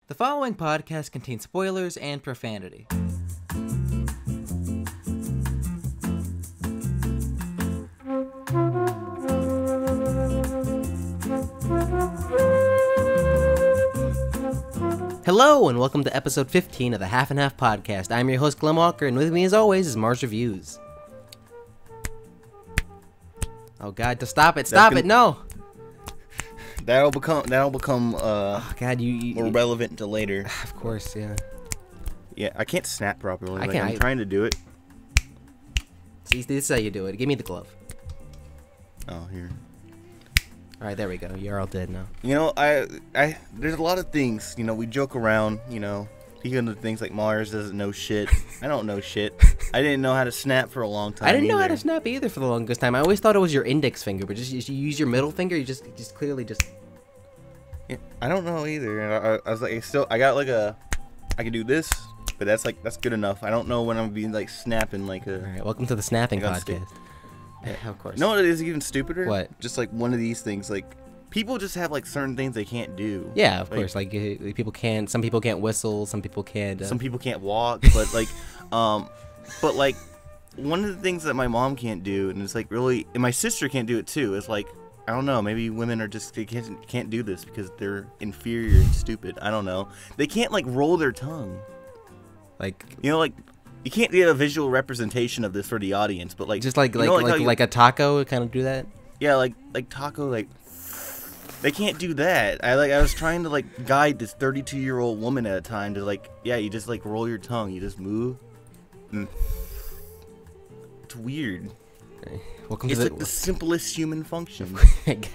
The following podcast contains spoilers and profanity. Hello, and welcome to episode 15 of the Half and Half podcast. I'm your host, Glenn Walker, and with me, as always, is MarsReviews. Oh God, to stop it! Stop it! No. That'll become Oh God, more relevant to later. Of course, yeah. Yeah, I can't snap properly. I can't. I'm trying to do it. See, this is how you do it. Give me the glove. Oh, here. All right, there we go. You're all dead now. You know, there's a lot of things. You know, we joke around. You know, speaking of things like Mars doesn't know shit. I don't know shit. I didn't know how to snap for a long time. I didn't know how to snap either for the longest time. I always thought it was your index finger, but just you use your middle finger. You just clearly just. Yeah, I don't know either. I was like, I got like I can do this, but that's good enough. I don't know when I'm being like snapping like a. All right, welcome to the snapping podcast. Yeah, of course. You know what it is even stupider? What? Just like one of these things, like people just have like certain things they can't do. Yeah, of course. Like people can't. Some people can't whistle. Some people can't. Some people can't walk. But like, but like, one of the things that my mom can't do, and it's like really, and my sister can't do it too. Is like, I don't know. Maybe women are just they can't do this because they're inferior and stupid. I don't know. They can't like roll their tongue. Like, you know, like. You can't get a visual representation of this for the audience, but like just like a taco kind of do that. Yeah, like taco, like they can't do that. I was trying to like guide this 32-year-old woman at a time to like, yeah, you just like roll your tongue, you just move. It's weird. Okay. Welcome it's to like the simplest human function.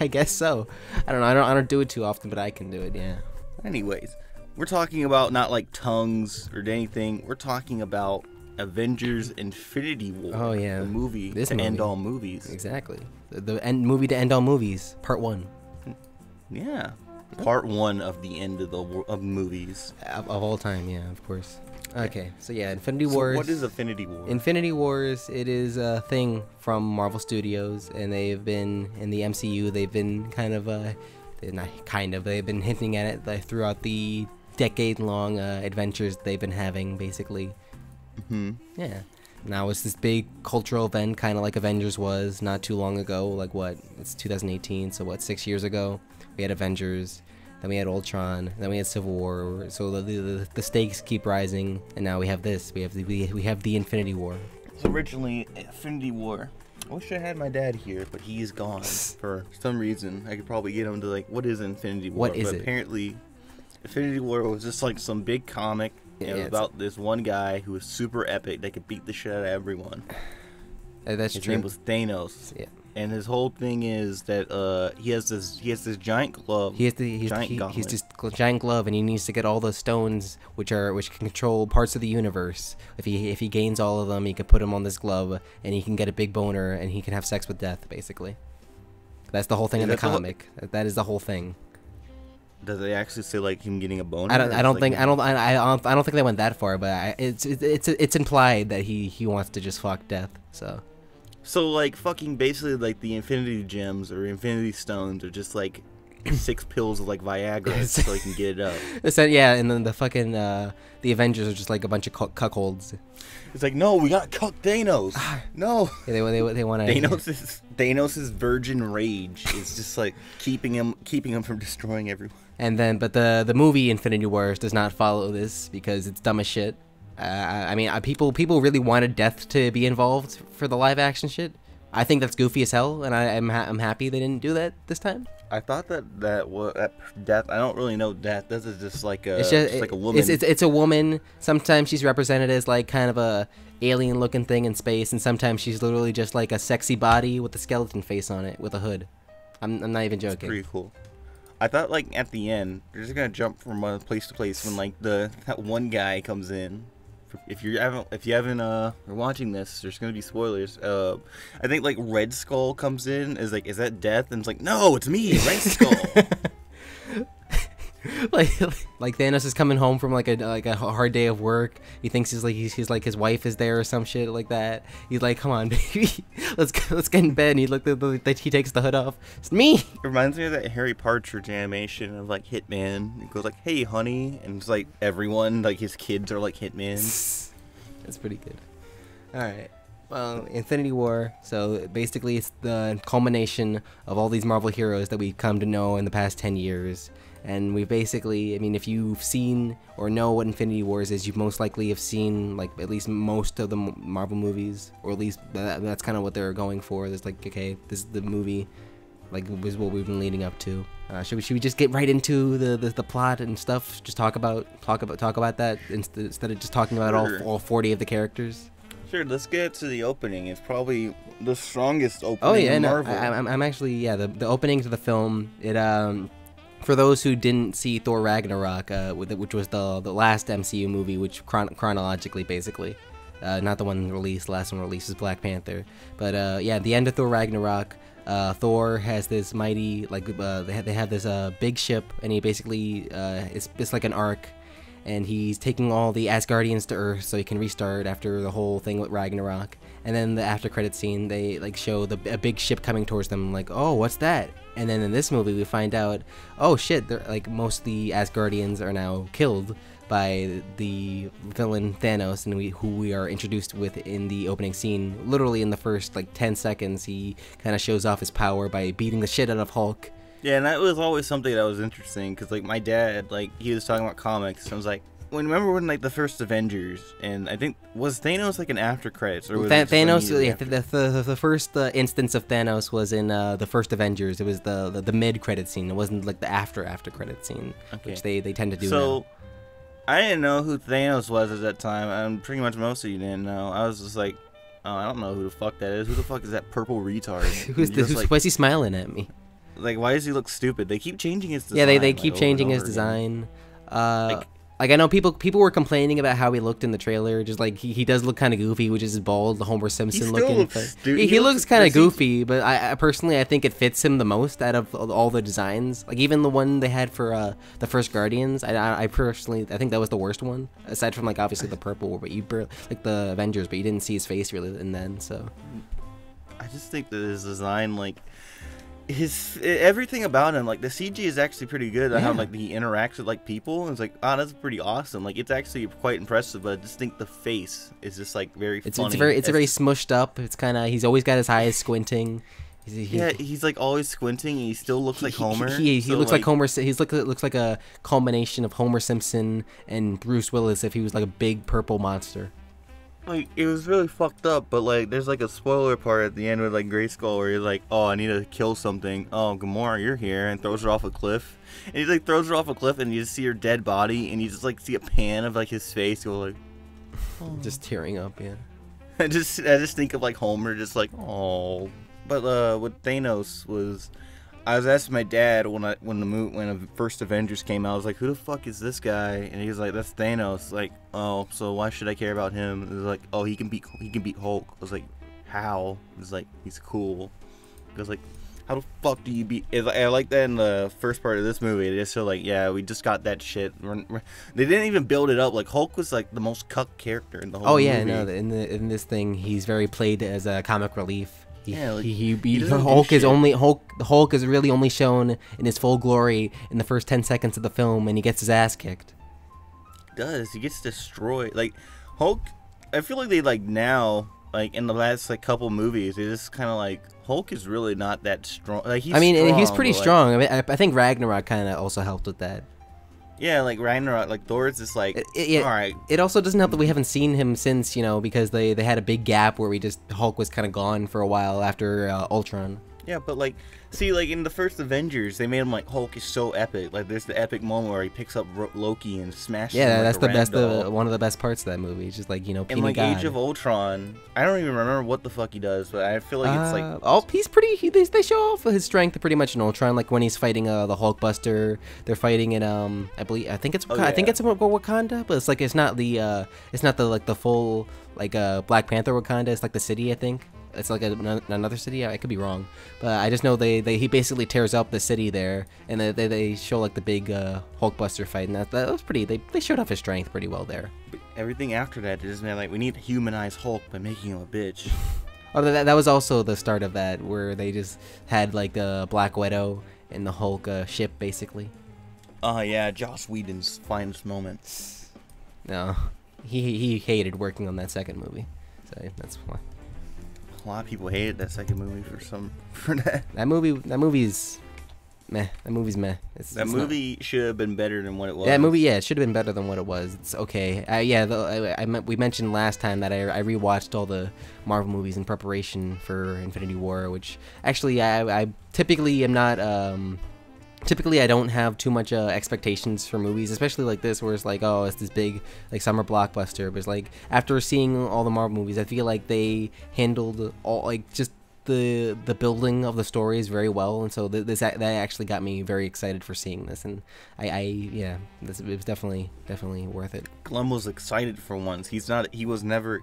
I guess so. I don't know. I don't do it too often, but I can do it. Yeah. Anyways, we're talking about not like tongues or anything. We're talking about Avengers Infinity War. Oh yeah, the movie to end all movies. Exactly, the end movie to end all movies, part 1. Yeah, part 1 of the end of movies of all time. Yeah, of course. Okay, so yeah, Infinity Wars. What is Infinity War? Infinity Wars. It is a thing from Marvel Studios, and they've been in the MCU. They've been they've been hinting at it like, throughout the decade-long adventures they've been having, basically. Yeah. Now it's this big cultural event, kind of like Avengers was not too long ago. Like what? It's 2018, so what? 6 years ago, we had Avengers, then we had Ultron, then we had Civil War. So the stakes keep rising, and now we have this. We have the Infinity War. So originally, Infinity War. I wish I had my dad here, but he's gone for some reason. I could probably get him to like, what is Infinity War? What is it? Apparently, Infinity War was just like some big comic. It was about this one guy who was super epic that could beat the shit out of everyone. That's his true. name was Thanos. Yeah. And his whole thing is that he has this giant glove. He's this giant glove, and he needs to get all the stones which can control parts of the universe. If he gains all of them, he can put them on this glove, and he can get a big boner, and he can have sex with death. Basically, that's the whole thing in the comic. That is the whole thing. Does they actually say like him getting a boner? I don't think they went that far, but it's implied that he wants to just fuck death. So like fucking basically like the Infinity Gems or Infinity Stones are just like 6 pills of like Viagra so he can get it up. Yeah, and then the fucking the Avengers are just like a bunch of cuckolds. It's like, no, we gotta cuck Thanos. No. Yeah, they want to. Thanos's virgin rage is just like keeping him from destroying everyone. And then, but the movie Infinity Wars does not follow this because it's dumb as shit. I mean, people really wanted death to be involved for the live action shit. I think that's goofy as hell, and I'm happy they didn't do that this time. I thought that death. I don't really know death. This is just like a woman. It's a woman. Sometimes she's represented as like kind of a alien looking thing in space, and sometimes she's literally just like a sexy body with a skeleton face on it with a hood. I'm not even joking. It's pretty cool. I thought like at the end they're just gonna jump from place to place when like that one guy comes in. If you haven't are watching this, there's gonna be spoilers. I think like Red Skull comes in is like, is that Death? And it's like, no, it's me, Red Skull. like like Thanos is coming home from like a hard day of work. He thinks he's like his wife is there or some shit like that. He's like, come on, baby, let's get in bed. And he takes the hood off. It's me. It reminds me of that Harry Partridge animation of like Hitman. It goes like, hey honey, and it's like everyone, like his kids are like Hitman. That's pretty good. All right. Well, Infinity War, so basically it's the culmination of all these Marvel heroes that we've come to know in the past 10 years. And we basically, I mean, if you've seen or know what Infinity Wars is, you most likely have seen, like, at least most of the Marvel movies, or at least that's kind of what they're going for. There's like, okay, this is the movie, like, was what we've been leading up to. Should we just get right into the plot and stuff? Just talk about that instead of just talking about all 40 of the characters? Sure, let's get to the opening. It's probably the strongest opening in Marvel. I'm actually, yeah, the opening to the film, it, for those who didn't see Thor Ragnarok, which was the last MCU movie, which chronologically, basically, not the one released, the last one released is Black Panther. But, yeah, at the end of Thor Ragnarok, Thor has this mighty, like, they have this big ship, and he basically, it's like an ark. And he's taking all the Asgardians to Earth so he can restart after the whole thing with Ragnarok. And then the after credit scene, they like show a big ship coming towards them, like, oh, what's that? And then in this movie, we find out, oh shit, like most of the Asgardians are now killed by the villain Thanos, and who we are introduced with in the opening scene. Literally in the first like 10 seconds, he kind of shows off his power by beating the shit out of Hulk. Yeah, and that was always something that was interesting, because, like, my dad, like, he was talking about comics, and I was like, remember when, like, the first Avengers, and I think, was Thanos, like, an after credits, or was Thanos, yeah, the first instance of Thanos was in the first Avengers. It was the mid-credit scene. It wasn't, like, the after credit scene, okay, which they tend to do now. I didn't know who Thanos was at that time, and pretty much most of you didn't know. I was just like, oh, I don't know who the fuck that is. Who the fuck is that purple retard? Why is he smiling at me? Like, why does he look stupid? They keep changing his design. Yeah, they keep changing his design. Like I know people were complaining about how he looked in the trailer. Just like he does look kind of goofy, which is bald, Homer Simpson looking. He looks kind of goofy, but I personally I think it fits him the most out of all the designs. Like even the one they had for the first Guardians, I personally I think that was the worst one, aside from like obviously the purple, but like the Avengers, but you didn't see his face really in then. So I just think that his design, like, everything about him, like the CG is actually pretty good. How like he interacts with like people, and it's like, oh, that's pretty awesome. Like it's actually quite impressive. But I just think the face is just like very funny. It's very smushed up. It's kind of, he's always got his eyes squinting. He's like always squinting. And he still looks like Homer. He looks like Homer. Looks like a culmination of Homer Simpson and Bruce Willis if he was like a big purple monster. Like, it was really fucked up, but, like, there's, like, a spoiler part at the end with, like, Grayskull where he's like, oh, I need to kill something. Oh, Gamora, you're here, and throws her off a cliff. And he, like, throws her off a cliff, and you just see her dead body, and you just, like, see a pan of, like, his face go, like... Oh. Just tearing up, yeah. I just think of, like, Homer just, like, oh. But, with Thanos was... I was asking my dad when the first Avengers came out, I was like, who the fuck is this guy? And he was like, that's Thanos. Like, oh, so why should I care about him? It was like, oh, he can beat Hulk. I was like, how? It was like, he's cool. I was like, how the fuck do you beat? I like that in the first part of this movie. They just feel like, yeah, we just got that shit. They didn't even build it up. Like Hulk was like the most cuck character in the whole movie. Oh yeah, no, in this thing, he's very played as a comic relief. Hulk is really only shown in his full glory in the first 10 seconds of the film, and he gets his ass kicked. He does. He gets destroyed. Like Hulk, I feel like they like now, like in the last like couple movies, they just kind of like Hulk is really not that strong. Like he's pretty strong. I mean, I think Ragnarok kind of also helped with that. Yeah, like Ragnarok, like Thor's just like, all right. It also doesn't help that we haven't seen him since, you know, because they had a big gap where Hulk was kind of gone for a while after Ultron. Yeah, but like, see, like in the first Avengers, they made him like Hulk is so epic. Like there's the epic moment where he picks up Loki and smashes him like that's the best. One of the best parts of that movie. It's just like, you know, in like Age of Ultron, I don't even remember what the fuck he does, but I feel like it's like he's pretty. They show off his strength pretty much in Ultron. Like when he's fighting the Hulkbuster, they're fighting in I think it's Wakanda, but it's not the like the full like Black Panther Wakanda. It's like the city, I think. It's like another city. I could be wrong, but I just know he basically tears up the city there, and they show like the big Hulkbuster fight, and that was pretty. They showed off his strength pretty well there. But everything after that is like we need to humanize Hulk by making him a bitch. Oh, that was also the start of that, where they just had like the Black Widow and the Hulk ship basically. Yeah, Joss Whedon's finest moment. No, he hated working on that second movie, so that's why. A lot of people hated that second movie for that. That movie's meh. That movie's meh. That movie should have been better than what it was. Yeah, it should have been better than what it was. It's okay. We mentioned last time that I rewatched all the Marvel movies in preparation for Infinity War, which actually I typically am not. Typically, I don't have too much expectations for movies, especially like this, where it's like, oh, it's this big like summer blockbuster. But it's like after seeing all the Marvel movies, I feel like they handled all like just the building of the stories very well, and so that actually got me very excited for seeing this, and it was definitely worth it. Clem was excited for once. He's never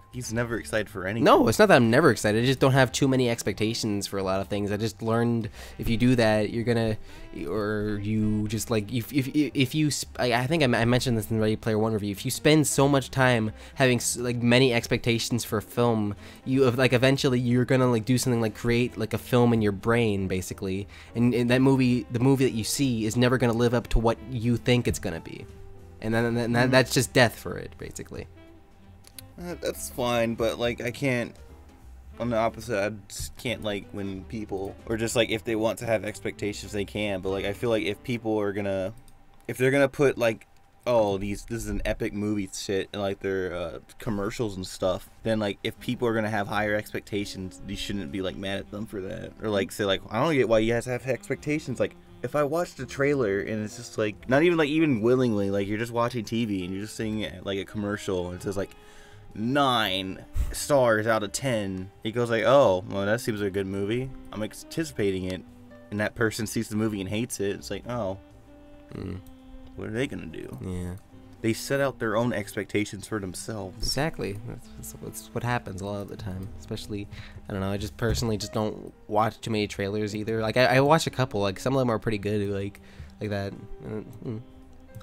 excited for anything. No, it's not that I'm never excited. I just don't have too many expectations for a lot of things. I just learned if you do that, you're gonna, or you just like if you I think I mentioned this in the Ready Player One review. If you spend so much time having like many expectations for a film, you like eventually you're gonna like do something like create like a film in your brain basically, and the movie that you see is never gonna live up to what you think it's gonna be, and then that's just death for it basically. That's fine, but like I can't. On the opposite, I just can't like when people, or just like if they want to have expectations, they can. But like I feel like if they're gonna put like, oh, this is an epic movie shit, and like their commercials and stuff, then like if people are gonna have higher expectations, you shouldn't be like mad at them for that, or like say like I don't get why you guys have expectations. Like if I watched a trailer and it's just like not even willingly, like you're just watching TV and you're just seeing like a commercial and it says like 9 stars out of 10. He goes like, oh, well, that seems like a good movie. I'm anticipating it, and that person sees the movie and hates it. It's like, oh, what are they gonna do? Yeah, they set out their own expectations for themselves. Exactly. That's what happens a lot of the time. Especially, I don't know. I just personally just don't watch too many trailers either. Like I watch a couple. Like some of them are pretty good. Like that.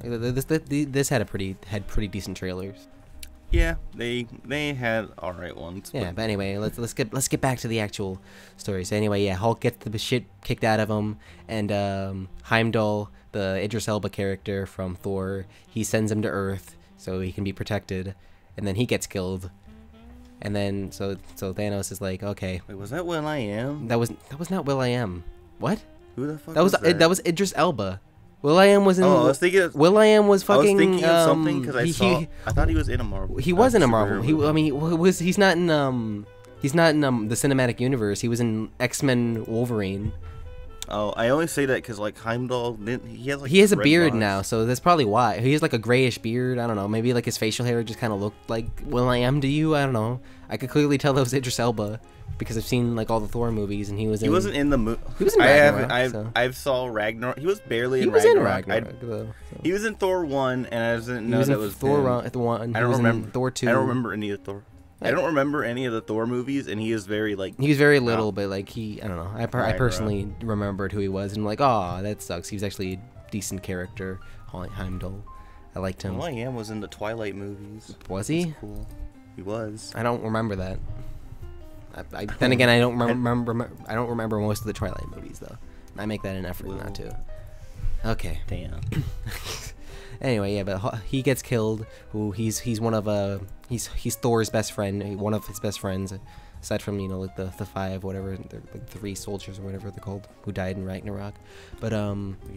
This had pretty decent trailers. Yeah, they had alright ones. Yeah, but anyway, let's get back to the actual story. So anyway, yeah, Hulk gets the shit kicked out of him, and Heimdall, the Idris Elba character from Thor, he sends him to Earth so he can be protected, and then he gets killed. And then so Thanos is like, okay. Wait, was that will.i.am? That was not will.i.am. What? Who the fuck was that? That was Idris Elba. will.i.am was in. Oh, I was thinking. will.i.am was fucking. I was thinking of something because I thought he was in a Marvel. He was in a Marvel. He's not in the cinematic universe. He was in X-Men Wolverine. Oh, I only say that because like Heimdall, he has a beard now, so that's probably why. He has like a grayish beard. I don't know. Maybe like his facial hair just kind of looked like will.i.am to you. I don't know. I could clearly tell that was Idris Elba because I've seen like all the Thor movies, and he wasn't in the movie. He was in Ragnarok. I saw Ragnarok. He was barely in Ragnarok. He was in Ragnarok though. So. He was in Thor 1, and I didn't know that was Thor 1. I don't remember Thor 2. I don't remember any of Thor. I don't remember any of the Thor movies, and he is very like. He was very little, but like I don't know. I personally remembered who he was, and I'm like, oh, that sucks. He was actually a decent character, Heimdall. I liked him. will.i.am was in the Twilight movies. Was he? That's cool. He was. I don't remember that. Then again, I don't remember. I don't remember most of the Twilight movies though. I make that an effort not to. Okay. Damn. Anyway, yeah, but he gets killed. He's one of he's Thor's best friend, one of his best friends, aside from like the 5 whatever, like 3 soldiers or whatever they're called who died in Ragnarok. But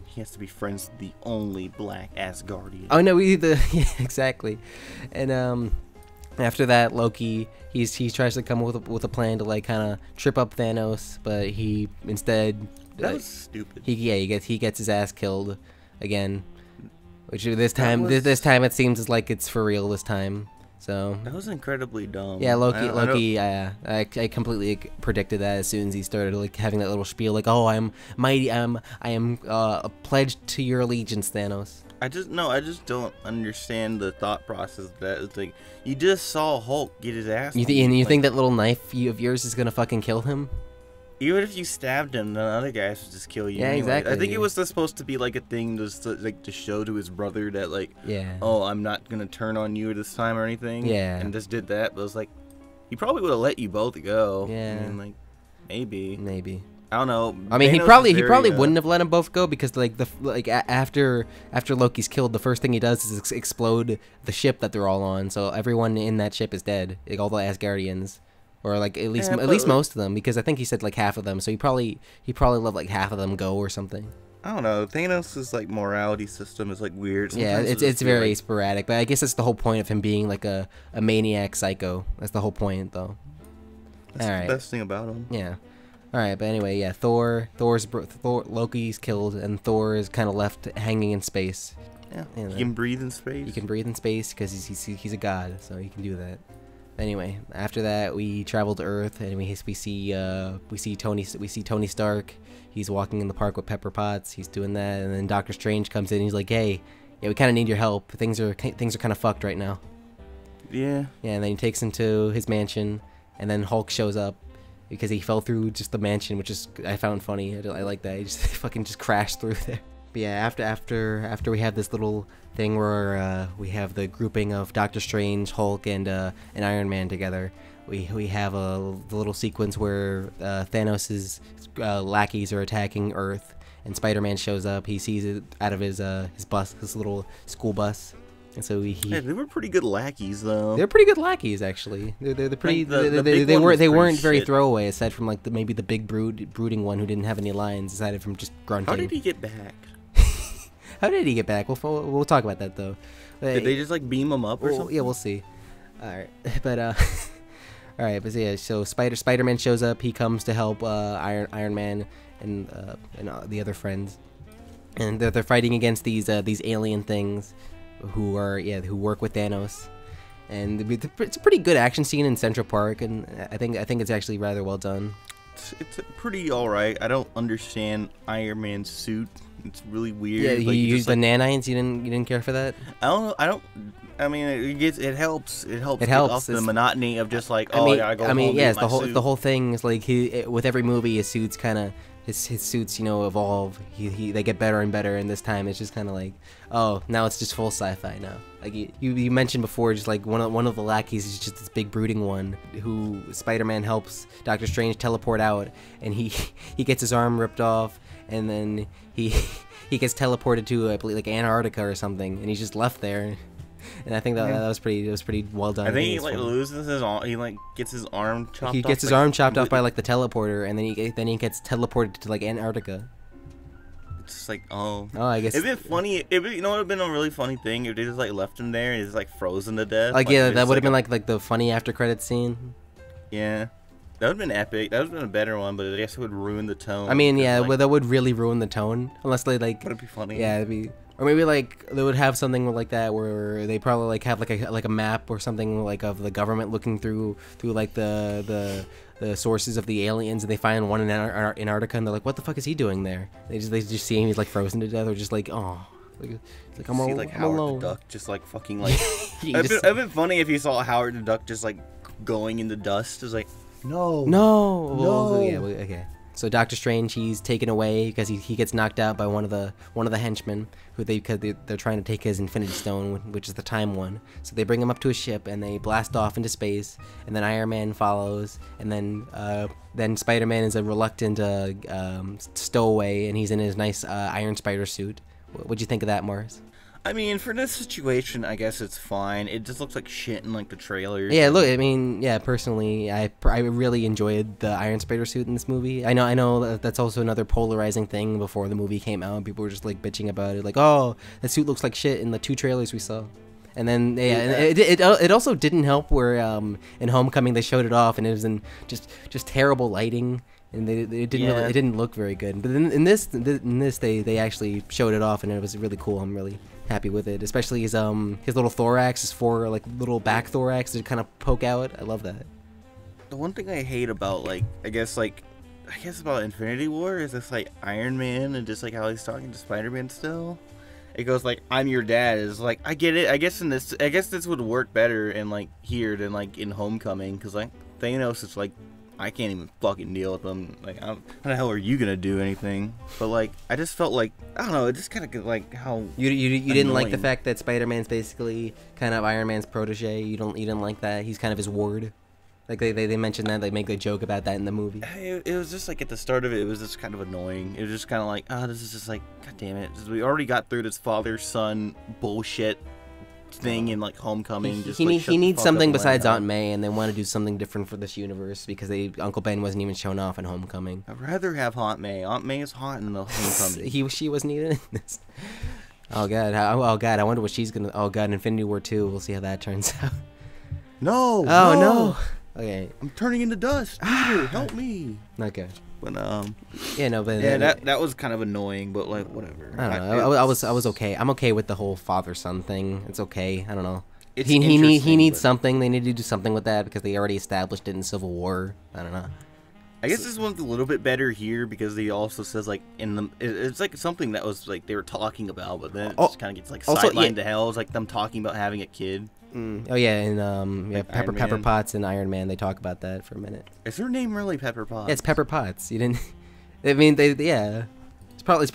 he has to be friends with the only black Asgardian. Oh no, yeah, exactly, and after that, Loki he tries to come with a plan to like kind of trip up Thanos, but he instead that was stupid. He gets his ass killed again. Which this time it seems like it's for real this time. So that was incredibly dumb. Yeah, Loki. I completely predicted that as soon as he started like having that little spiel, like, "Oh, I am pledged to your allegiance, Thanos." I just don't understand the thought process of that. It's like, you just saw Hulk get his ass. You think that little knife of yours is gonna fucking kill him? Even if you stabbed him, the other guys would just kill you. Yeah, anyway. exactly. I think it was supposed to be like a thing just to show to his brother that like, yeah, oh, I'm not gonna turn on you this time or anything. Yeah. And just did that, but it was like, he probably would have let you both go. Yeah. I mean, like, maybe. I don't know. I mean, Thanos he probably wouldn't have let them both go because after Loki's killed, the first thing he does is explode the ship that they're all on. So everyone in that ship is dead, like all the Asgardians, or like at least most of them, because I think he said like half of them. So he probably let like half of them go or something. I don't know. Thanos' like morality system is like weird. Sometimes it's very sporadic, but I guess that's the whole point of him being like a maniac psycho. That's the whole point, though. That's the best thing about him. Yeah. All right, but anyway, yeah, Loki's killed, and Thor is kind of left hanging in space. Yeah, he can breathe in space. He can breathe in space because he's a god, so he can do that. Anyway, after that, we travel to Earth, and we see Tony Stark. He's walking in the park with Pepper Potts. He's doing that, and then Doctor Strange comes in. And he's like, "Hey, yeah, we kind of need your help. Things are kind of fucked right now." Yeah. Yeah, and then he takes him to his mansion, and then Hulk shows up because he fell through just the mansion, which is I found funny. I like that. He just fucking just crashed through there. But yeah, after we have this little thing where we have the grouping of Doctor Strange, Hulk, and Iron Man together, we have the little sequence where Thanos' lackeys are attacking Earth, and Spider-Man shows up. He sees it out of his bus, this little school bus. And so yeah, they were pretty good lackeys, though. They're pretty good lackeys, actually. They're pretty. They weren't very throwaway, aside from like maybe the big brooding one who didn't have any lines, aside from just grunting. How did he get back? How did he get back? We'll talk about that though. Did they just like beam him up or something? Yeah, we'll see. All right, but all right, but yeah. So Spider-Man shows up. He comes to help Iron Man and the other friends, and they're fighting against these alien things who work with Thanos. And it's a pretty good action scene in Central Park, and I think it's actually rather well done. It's pretty alright. I don't understand Iron Man's suit. It's really weird. Yeah, he used the nanites. You didn't care for that? I mean, it helps. It helps get off the monotony of just like, I gotta go home. Yes, the whole thing is like with every movie, his suits kind of his suits evolve. They get better and better, and this time it's just kind of like, oh, now it's just full sci-fi now. Like you mentioned before, just like one of the lackeys is just this big brooding one who Spider-Man helps Doctor Strange teleport out, and he gets his arm ripped off, and then he gets teleported to I believe like Antarctica or something, and he's just left there. And I think that was pretty well done. I think he like loses his arm. He like gets his arm chopped off. He gets his arm chopped off by like the teleporter, and then he gets teleported to like Antarctica. It's just like, oh, I guess it'd been funny. It would have been a really funny thing if they just like left him there and he's like frozen to death. Like yeah, that would have been like the funny after credits scene. Yeah. That would have been epic. That would have been a better one, but I guess it would ruin the tone. I mean, yeah, like, that would really ruin the tone unless they like. Would it be funny? Yeah, it'd be. Or maybe like they would have something like that where they probably like have like a map or something like of the government looking through like the sources of the aliens, and they find one in Antarctica, and they're like, what the fuck is he doing there? They just see him, he's like frozen to death, or just like, oh, like I'm alone. Like Howard the Duck just like fucking like. It'd been funny if you saw Howard the Duck just like going in the dust. It's like no. Well, yeah, okay. So Doctor Strange, he's taken away because he gets knocked out by one of the henchmen because they're trying to take his Infinity Stone, which is the time one. So they bring him up to a ship and they blast off into space, and then Iron Man follows, and then Spider-Man is a reluctant stowaway, and he's in his nice Iron Spider suit. What'd you think of that, Mars? I mean, for this situation, I guess it's fine. It just looks like shit in like the trailers. Yeah, look, I mean, yeah, personally, I really enjoyed the Iron Spider suit in this movie. I know that's also another polarizing thing. Before the movie came out, people were just like bitching about it, like, oh, that suit looks like shit in the 2 trailers we saw. And then it also didn't help where in Homecoming they showed it off, and it was in just terrible lighting. And it didn't look very good. But in this they actually showed it off, and it was really cool. I'm really happy with it, especially his little thorax, his 4 like little back thorax that kind of poke out. I love that. The one thing I hate about like I guess about Infinity War is this like Iron Man and just like how he's talking to Spider-Man still. it goes like, "I'm your dad." It's like, I get it. I guess this would work better in like here than like in Homecoming, because like Thanos is like, I can't even fucking deal with him. Like, how the hell are you gonna do anything? But like, I just felt like, I don't know. It just kind of like how you didn't like the fact that Spider-Man's basically kind of Iron Man's protege. You didn't like that he's kind of his ward. Like they mentioned that, they make a joke about that in the movie. It was just like at the start of it, it was just kind of annoying. It was just kind of like, this is just like, god damn it. We already got through this father-son bullshit thing in like Homecoming. He needs something besides Aunt May, and they want to do something different for this universe because Uncle Ben wasn't even shown off in Homecoming. I'd rather have Aunt May. Aunt May is hot in the Homecoming. She wasn't even in this. Oh god, I wonder what she's gonna. Oh god, Infinity War 2. We'll see how that turns out. No. Oh no. Okay. I'm turning into dust. Peter, help me. Okay. But yeah, no, but that was kind of annoying, but like whatever. I don't know. I was okay. I'm okay with the whole father-son thing. It's okay. I don't know. He needs something. They need to do something with that because they already established it in Civil War. I don't know. I guess this one's a little bit better here because he also says like it's like something that was like they were talking about, but then it just kind of gets like sidelined to hell. It's like them talking about having a kid. Oh yeah, and like Pepper Potts and Iron Man, they talk about that for a minute. Is her name really Pepper Potts? Yeah, it's Pepper Potts. You didn't? I mean, yeah. It's probably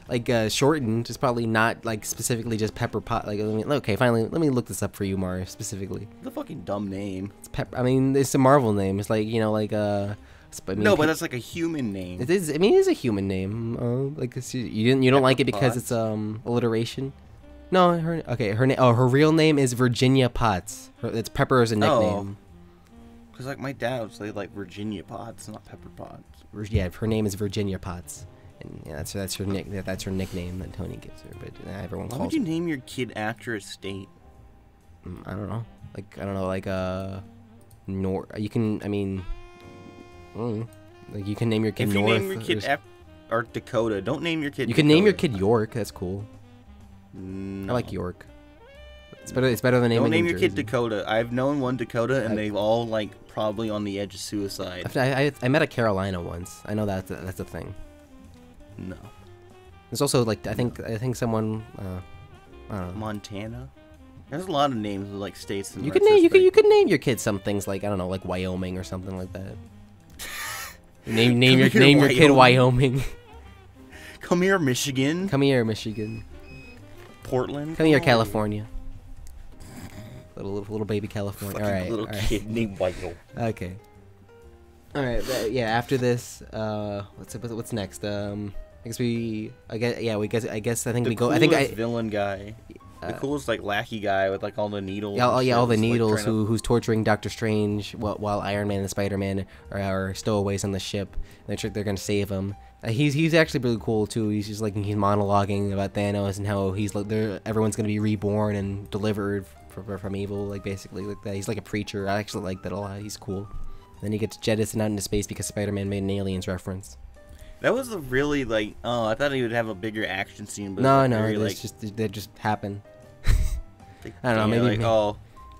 like shortened. It's probably not like specifically just Pepper Pot. Like, okay, finally, let me look this up for you, Mars, specifically. It's a fucking dumb name. It's Pepper. I mean, it's a Marvel name. It's like, like no, but that's like a human name. It is. I mean, it is a human name. Like you don't like it because it's alliteration. No, her real name is Virginia Potts. It's Pepper as a nickname. Because like my dad would say like Virginia Potts, not Pepper Potts. Yeah, her name is Virginia Potts, and yeah, that's her nickname that Tony gives her. But everyone calls. Why would you name your kid after a state? I don't know. You can. I mean, like you can name your kid North. If you name your kid or Dakota, don't name your kid. You can name your kid York. That's cool. No. I like York. It's better than naming. Don't name your kid Dakota. I've known one Dakota, and they've all like probably on the edge of suicide. I met a Carolina once. I know that's a thing. No. There's also like I think someone. I don't know. Montana. There's a lot of names of like states. You could name your kid some things like I don't know, like Wyoming or something like that. name your kid Wyoming. Come here, Michigan. Come here, Michigan. Portland. Come here, California. Little baby California. Fucking all right. Little kid named Wyoming. Okay. All right. Yeah. After this, what's next? I guess I think we go. I think villain guy. The coolest like lackey guy with like all the needles. Yeah, all the needles. Who's torturing Doctor Strange while Iron Man and Spider-Man are stowaways on the ship. They're gonna save him. He's actually really cool too. He's just like he's monologuing about Thanos and how he's like everyone's gonna be reborn and delivered from evil, like basically like that. He's like a preacher. I actually like that a lot. He's cool. Then he gets jettisoned out into space because Spider-Man made an Aliens reference. That was a really like I thought he would have a bigger action scene, but they just happen. I don't know. Maybe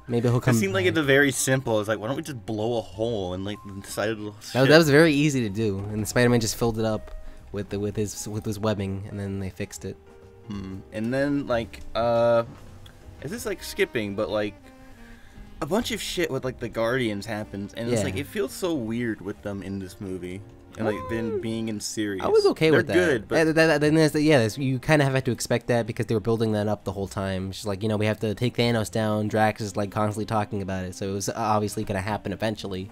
maybe he'll come. It seemed like it's very simple. It's like, why don't we just blow a hole and like inside of the that was very easy to do, and Spider-Man just filled it up with his webbing, and then they fixed it. And then like is this like skipping? But like a bunch of shit with like the Guardians happens, and it's like it feels so weird with them in this movie. And like then being in series, I was okay with that. They're good, but then you kind of have to expect that because they were building that up the whole time. It's just like we have to take Thanos down. Drax is like constantly talking about it, so it was obviously gonna happen eventually.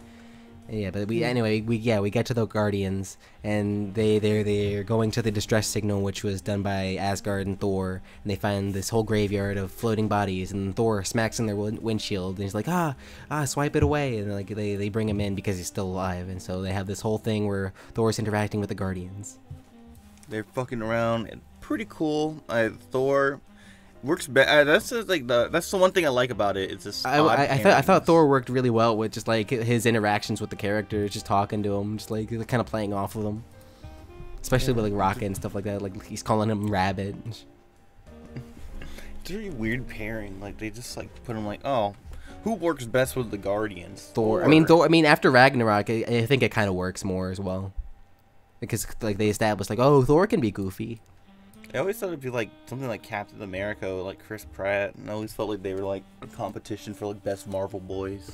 Yeah, but we get to the Guardians, and they're going to the distress signal, which was done by Asgard and Thor, and they find this whole graveyard of floating bodies, and Thor smacks in their windshield, and he's like, swipe it away, and like they bring him in because he's still alive, and so they have this whole thing where Thor's interacting with the Guardians. They're fucking around, and pretty cool. Thor works better. That's the one thing I like about it. It's just I thought Thor worked really well with just like his interactions with the characters, just talking to them, just like kind of playing off of them, especially with like Rocket and stuff like that. Like he's calling him Rabbit. It's a really weird pairing. Like they just like put him like, who works best with the Guardians? Thor. I mean, after Ragnarok, I think it kind of works more as well, because like they established like, Thor can be goofy. I always thought it'd be like something like Captain America, or like Chris Pratt, and I always felt like they were like a competition for like best Marvel boys.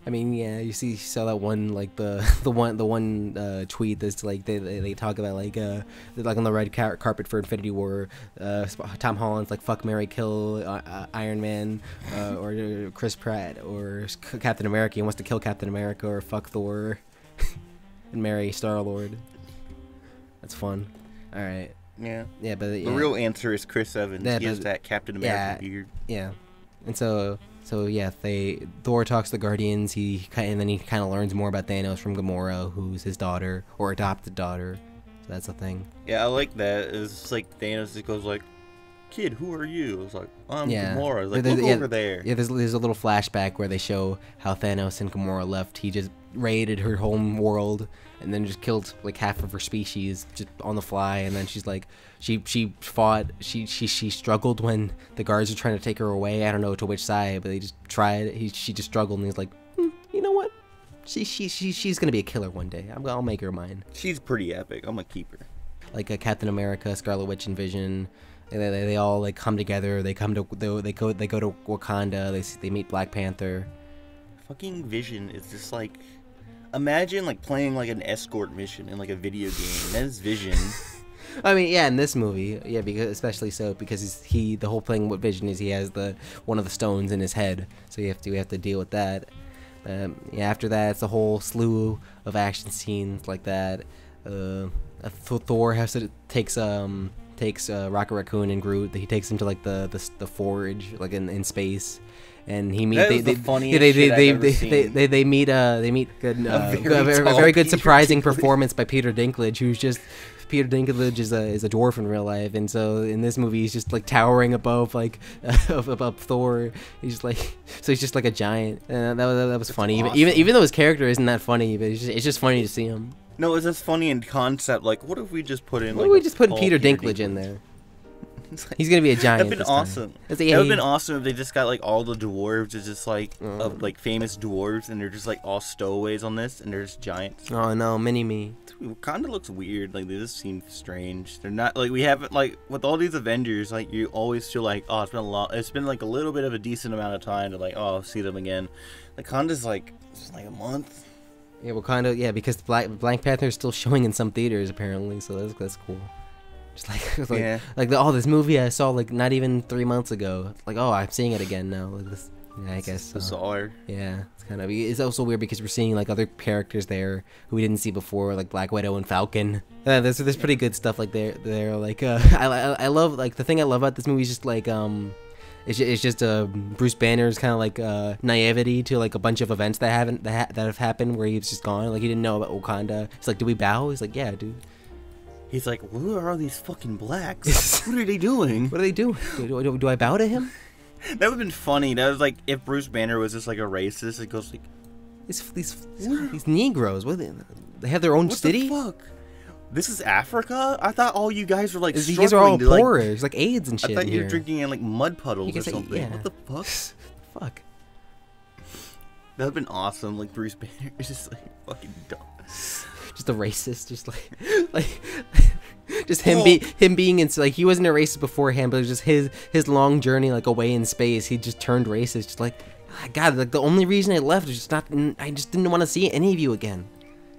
I mean, yeah, you saw that one like the one tweet that's like they talk about like on the red carpet for Infinity War, Tom Holland's like fuck, marry, kill Iron Man, or Chris Pratt, or Captain America. He wants to kill Captain America, or fuck Thor, and marry Star-Lord. That's fun. All right. Yeah. Yeah, but the real answer is Chris Evans. Yeah, he has that Captain America beard. Yeah, and so yeah, Thor talks to the Guardians. And then he kind of learns more about Thanos from Gamora, who's his daughter or adopted daughter. So that's a thing. Yeah, I like that. It's like Thanos just goes like, "Kid, who are you?" It's like, "I'm Gamora." Like, look over there. Yeah, there's a little flashback where they show how Thanos and Gamora left. He just raided her home world and then just killed like half of her species just on the fly. And then she's like, she fought. She struggled when the guards were trying to take her away. I don't know to which side, but they just tried. She just struggled, and he's like, you know what? She's gonna be a killer one day. I'll make her mine. She's pretty epic. I'm gonna keep her. Like Captain America, Scarlet Witch, and Vision. They all like come together. They go to Wakanda. They meet Black Panther. Fucking Vision is just like, imagine like playing like an escort mission in like a video game. That is Vision. I mean, yeah, in this movie, yeah, because especially so because the whole thing with Vision is he has one of the stones in his head, so we have to deal with that. Yeah, after that, it's a whole slew of action scenes like that. Thor takes Rocket Raccoon and Groot. He takes them to like the forge, like in space, and he meets. They meet a very good surprising performance by Peter Dinklage, who's just. Peter Dinklage is a dwarf in real life, and so in this movie he's just like towering above like above Thor. He's just like a giant, and that was funny. Awesome. Even though his character isn't that funny, but it's just funny to see him. No, it's just funny in concept. Like, what if we just put in? What if we just put Peter Dinklage in there? He's gonna be a giant. That'd been awesome. That would've been awesome if they just got like all the dwarves, it's just like of like famous dwarves, and they're just like all stowaways on this, and they're just giants. Oh no, mini me. It kind of looks weird. Like they just seem strange. They're not like we haven't like with all these Avengers. Like you always feel like it's been like a little bit of a decent amount of time to like see them again. Wakanda's like just like a month. Yeah, Wakanda. Yeah, because Black Panther is still showing in some theaters apparently, so that's cool. Just this movie I saw like not even 3 months ago. Like, oh, I'm seeing it again now. Like this, yeah, I guess. Bizarre. Yeah, it's also weird because we're seeing like other characters there who we didn't see before, like Black Widow and Falcon. There's pretty good stuff like there. Like I love like the thing I love about this movie is just like it's just Bruce Banner's kind of like naivety to like a bunch of events that have happened where he's just gone. Like he didn't know about Wakanda. He's like, do we bow? He's like, yeah, dude. He's like, who are all these fucking blacks? What are they doing? What are they doing? Do I bow to him? That would have been funny. That was like if Bruce Banner was just like a racist. It goes like, these Negroes. What are they have their own city. What the fuck? This is Africa? I thought all you guys were like struggling. These are all poor. There's like AIDS and shit. I thought you were here. drinking in like mud puddles or something. Yeah. What the fuck? Fuck. That would have been awesome. Like Bruce Banner is just like fucking dumb. Just a racist, just just him being in like he wasn't a racist beforehand, but it was just his long journey like away in space. He just turned racist. Just like, God, like the only reason I left was I just didn't want to see any of you again.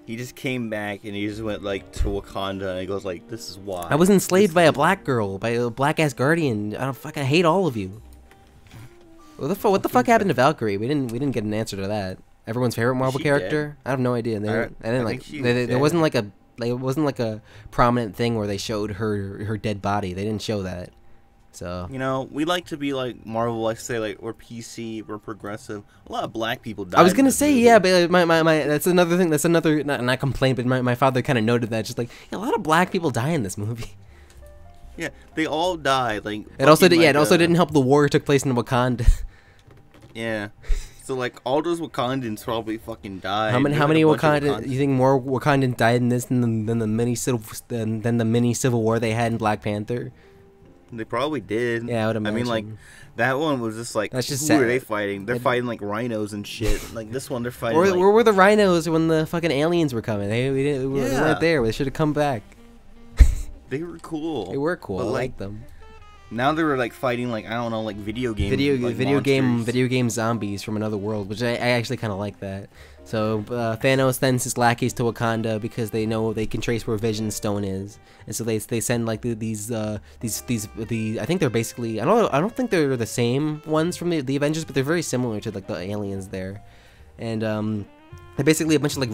He just came back and he just went like to Wakanda and he goes like, this is why. I was enslaved by a black girl, by a black ass guardian. I hate all of you. What the fuck happened to Valkyrie? We didn't get an answer to that. Everyone's favorite Marvel character? Dead. I have no idea. There wasn't like a prominent thing where they showed her dead body. They didn't show that. So we like to be like Marvel. Like say like we're PC, we're progressive. A lot of black people died. I was gonna say yeah, but my that's another thing. That's another not complaint, but my father kind of noted that just like a lot of black people die in this movie. Yeah, they all died. Like it also didn't help the war took place in Wakanda. Yeah. So like all those Wakandans probably fucking died. How many Wakandans? You think more Wakandans died in this than the mini civil war they had in Black Panther? They probably did. Yeah, I would imagine. I mean, like that one was just like, who are they fighting? They're fighting like rhinos and shit. Like this one, they're fighting. Where were the rhinos when the fucking aliens were coming? We weren't there. They should have come back. They were cool. They were cool. But, I like, liked them. now they were like fighting like I don't know, like video game Video game zombies from another world, which I actually kind of like that. So Thanos sends his lackeys to Wakanda because they know they can trace where Vision's stone is, and so they send like these I think they're basically I don't think they're the same ones from the Avengers, but they're very similar to like the aliens there, and they're basically a bunch of like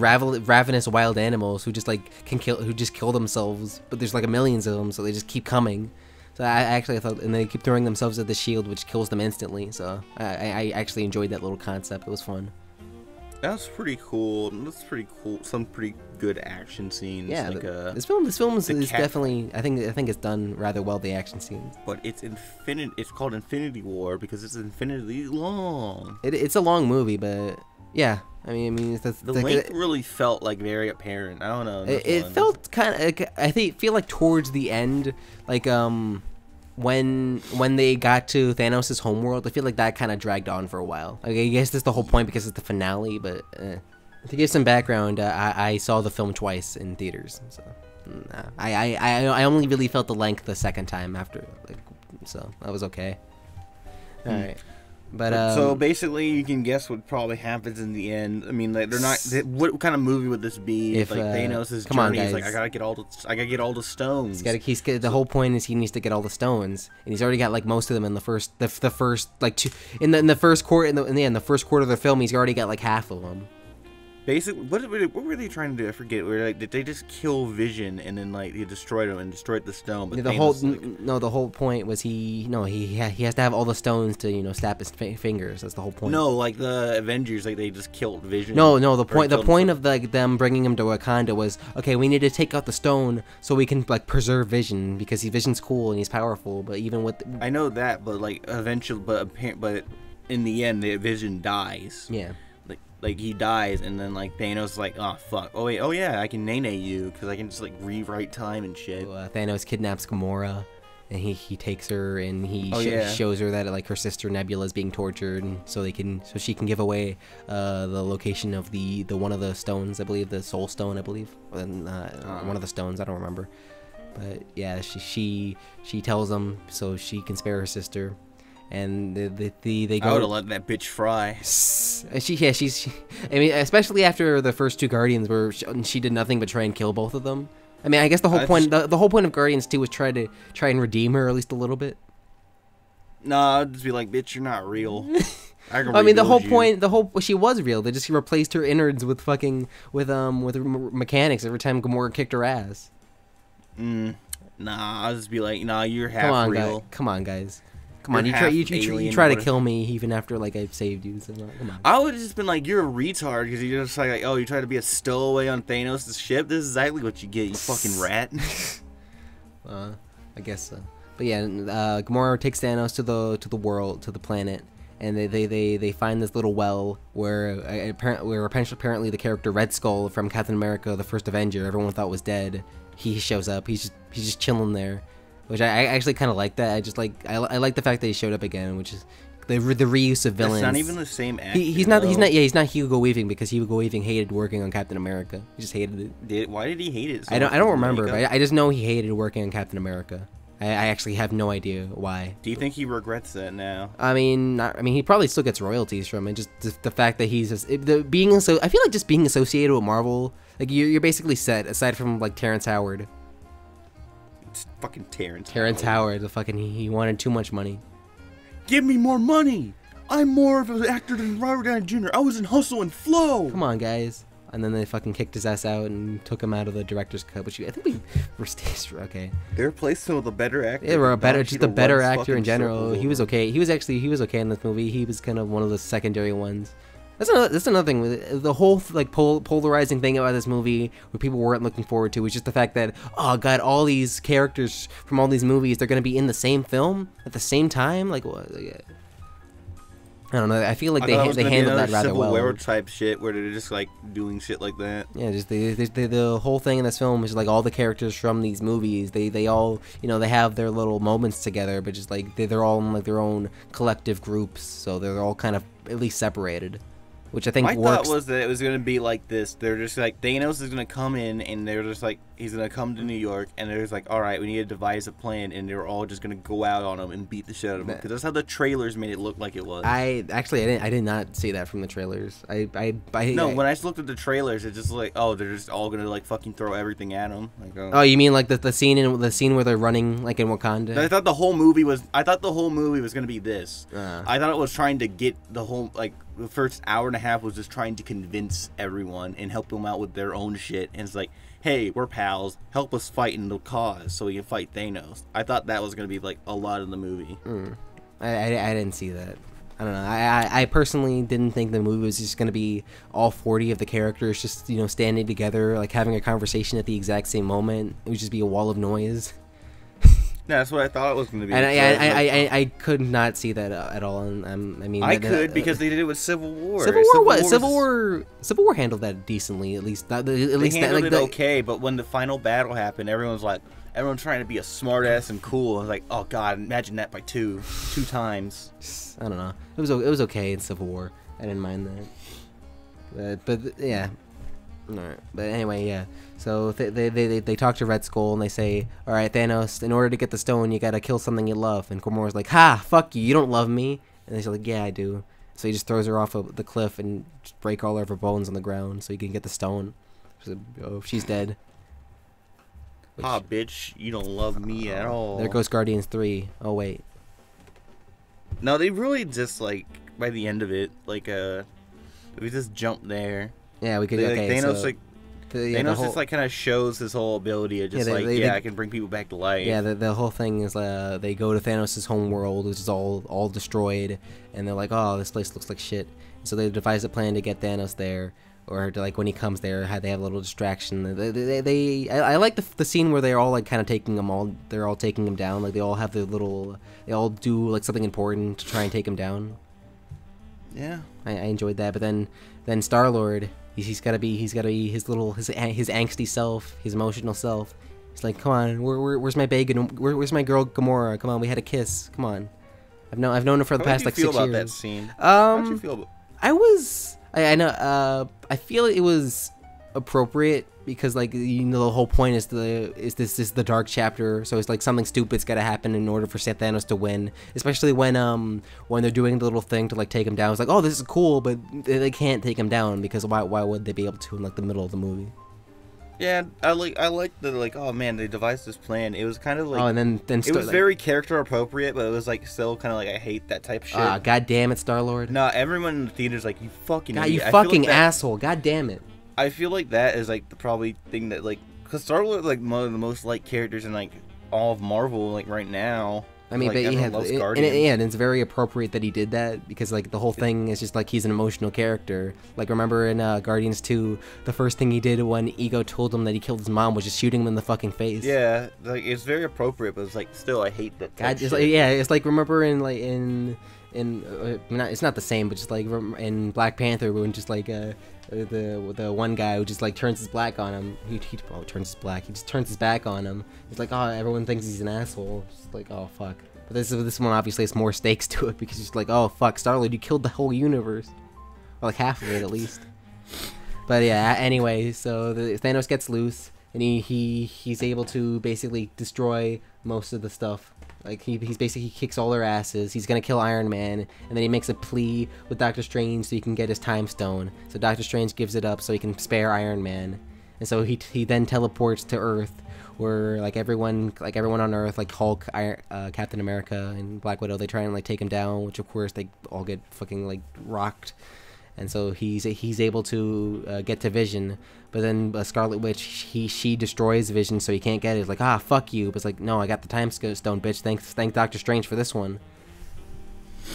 ravenous wild animals who just like kill themselves, but there's like millions of them, so they just keep coming. So I thought, and they keep throwing themselves at the shield, which kills them instantly. So I actually enjoyed that little concept. It was fun. That's pretty cool. That's pretty cool. Some pretty good action scenes. Yeah, like, this film is definitely. I think it's done rather well. The action scenes. But it's It's called Infinity War because it's infinitely long. It's a long movie, but yeah. I mean, the length really felt like very apparent. I don't know. It felt kind of. I feel like towards the end, like when they got to Thanos' homeworld, I feel like that kind of dragged on for a while. Like, I guess that's the whole point because it's the finale. But to give some background, I saw the film twice in theaters. So I only really felt the length the second time after, like, so that was okay. All right. But so basically, you can guess what probably happens in the end. I mean, like, they're not. What kind of movie would this be? If like Thanos' journey is like, I gotta get all the stones. The whole point is he needs to get all the stones, and he's already got like most of them in the first like two in the first quarter in the first quarter of the film. He's already got like half of them. Basically, what were they trying to do? I forget. Like, did they just kill Vision and then like they destroyed him and destroyed the stone? But the whole point was he has to have all the stones to snap his fingers. That's the whole point. No, like the Avengers, like they just killed Vision. No, the point of them bringing him to Wakanda was, okay, we need to take out the stone so we can like preserve Vision because Vision's cool and he's powerful. But even with I know that, but like eventually, but in the end, the Vision dies. Yeah. Like he dies, and then like Thanos is like, oh fuck, oh wait, oh yeah, I can nene you because I can just like rewrite time and shit. Thanos kidnaps Gamora, and he takes her and he shows her that like her sister Nebula is being tortured, and so she can give away the location of the one of the stones, I believe, the Soul Stone, I believe, one of the stones, I don't remember, but yeah, she tells him so she can spare her sister. And they go. I would have let that bitch fry. I mean, especially after the first two Guardians, where she did nothing but try and kill both of them. I mean, I guess the whole point of Guardians 2 was try and redeem her at least a little bit. Nah, I'd just be like, bitch, you're not real. I mean, the whole point, she was real. They just replaced her innards with mechanics every time Gamora kicked her ass. Nah, I'll just be like, nah, you're half real. Come on, guys. Come on, you try to kill me even after like I've saved you. So come on. I would have just been like, you're a retard because you're just like, oh, you try to be a stowaway on Thanos' ship. This is exactly what you get, you fucking rat. I guess so. But yeah, Gamora takes Thanos to the planet, and they find this little well where apparently the character Red Skull from Captain America: The First Avenger, everyone thought was dead. He shows up. He's just chilling there. Which I actually kind of like that. I like the fact that he showed up again, which is the reuse of villains. It's not even the same actor. He's not Hugo Weaving because Hugo Weaving hated working on Captain America. He just hated it. Why did he hate it? I don't remember, but I just know he hated working on Captain America. I actually have no idea why. Do you think he regrets that now? I mean, he probably still gets royalties from it. Just the fact that he's I feel like just being associated with Marvel, like you're basically set aside from like Terrence Howard. It's fucking Terrence Howard, he wanted too much money. Give me more money! I'm more of an actor than Robert Downey Jr. I was in Hustle and Flow! Come on, guys. And then they fucking kicked his ass out and took him out of the director's cut, which I think we were okay. They replaced him with a better actor. Yeah, a better actor in general. He was okay. He was okay in this movie. He was kind of one of the secondary ones. That's another thing. The whole like polarizing thing about this movie, what people weren't looking forward to, was just the fact that, oh god, all these characters from all these movies, they're gonna be in the same film at the same time. Like, what? I don't know. I feel like they handled that rather well. Civil War type shit where they're just like doing shit like that. Yeah, just the whole thing in this film is like all the characters from these movies. They all they have their little moments together, but just like they're all in like their own collective groups, so they're all kind of at least separated. which I think My works. thought was that it was going to be like this. They're just like, Thanos is going to come in, and they're just like, he's going to come to New York, and they're just like, all right, we need to devise a plan, and they're all just going to go out on him and beat the shit out of him. Because that's how the trailers made it look like it was. I did not see that from the trailers. No, when I just looked at the trailers, it's just like, oh, they're just all going to like fucking throw everything at him. Like, oh, you mean like the scene where they're running like in Wakanda? I thought the whole movie was going to be this. I thought it was trying to get the whole, like, the first hour and a half was just trying to convince everyone and help them out with their own shit. And it's like, hey, we're pals. Help us fight in the cause so we can fight Thanos. I thought that was going to be, like, a lot of the movie. I didn't see that. I don't know. I personally didn't think the movie was just going to be all 40 of the characters just, you know, standing together, like, having a conversation at the exact same moment. It would just be a wall of noise. No, that's what I thought it was going to be. And I could not see that at all. And I mean, I could because they did it with Civil War. Civil War handled that decently, at least. They handled it okay, but when the final battle happened, everyone's trying to be a smartass and cool. I was like, oh god, imagine that by two times. I don't know. It was okay in Civil War. I didn't mind that. But yeah. Alright, but anyway, yeah. So they talk to Red Skull and they say, all right, Thanos, in order to get the stone, you gotta kill something you love. And Gamora's like, ha, fuck you, you don't love me. And she's like, yeah, I do. So he just throws her off of the cliff and just break all of her bones on the ground so he can get the stone. So, oh, she's dead. Bitch, you don't love me at all. There goes Guardians 3. Oh wait. No, they really just like by the end of it, like we just jumped there. Yeah, we could. Thanos so, Thanos just like kind of shows his whole ability of just I can bring people back to life. Yeah, the whole thing is they go to Thanos' home world, which is all destroyed, and they're like, oh, this place looks like shit. So they devise a plan to get Thanos there, or to, like when he comes there, they have a little distraction. I like the scene where they're all like kind of taking him they're all taking him down. Like they all have they all do like something important to try and take him down. Yeah, I enjoyed that, but then Star-Lord. He's gotta be his angsty self, his emotional self. He's like, come on, where's my babe? Where's my girl Gamora? Come on, we had a kiss. Come on, I've known her for the past like 6 years. How did you feel about that scene? How'd you feel? I feel it was appropriate because like you know the whole point is this is the dark chapter, so it's like something stupid's gotta happen in order for Thanos to win, especially when they're doing the little thing to like take him down. It's like, oh, this is cool, but they can't take him down because why would they be able to in like the middle of the movie? Yeah, I like the like, oh man, they devised this plan. It was kind of like, oh, and then it was very character appropriate, but it was like still kind of like, I hate that type of shit. Ah, god damn it, Star-Lord. No, everyone in the theater's like, you fucking God, idiot. you fucking asshole. God damn it. I feel like that is like the probably thing that like, because Star-Lord like one of the most liked characters in like all of Marvel like right now. I mean, like, but and it's very appropriate that he did that because like the whole thing is just like he's an emotional character. Like remember in Guardians 2, the first thing he did when Ego told him that he killed his mom was just shooting him in the fucking face. Yeah, like it's very appropriate, but it's like still I hate that. God, it's like, yeah, it's like remember in it's not the same, but just like in Black Panther when just like the one guy who just like turns his back on him. He turns his back on him. He's like, oh, everyone thinks he's an asshole. It's like, oh fuck. But this one obviously has more stakes to it because he's like, oh fuck, Star-Lord, you killed the whole universe, or like half of it at least. But yeah, anyway, so Thanos gets loose and he's able to basically destroy most of the stuff. Like he basically kicks all their asses. He's gonna kill Iron Man, and then he makes a plea with Doctor Strange so he can get his time stone. So Doctor Strange gives it up so he can spare Iron Man, and so he then teleports to Earth, where like everyone on Earth, like Hulk, Captain America, and Black Widow, they try and like take him down, which of course they all get fucking like rocked. And so he's able to get to Vision, but then Scarlet Witch she destroys Vision, so he can't get it. It's like, ah, fuck you. But it's like, no, I got the time stone, bitch. Thank Doctor Strange for this one.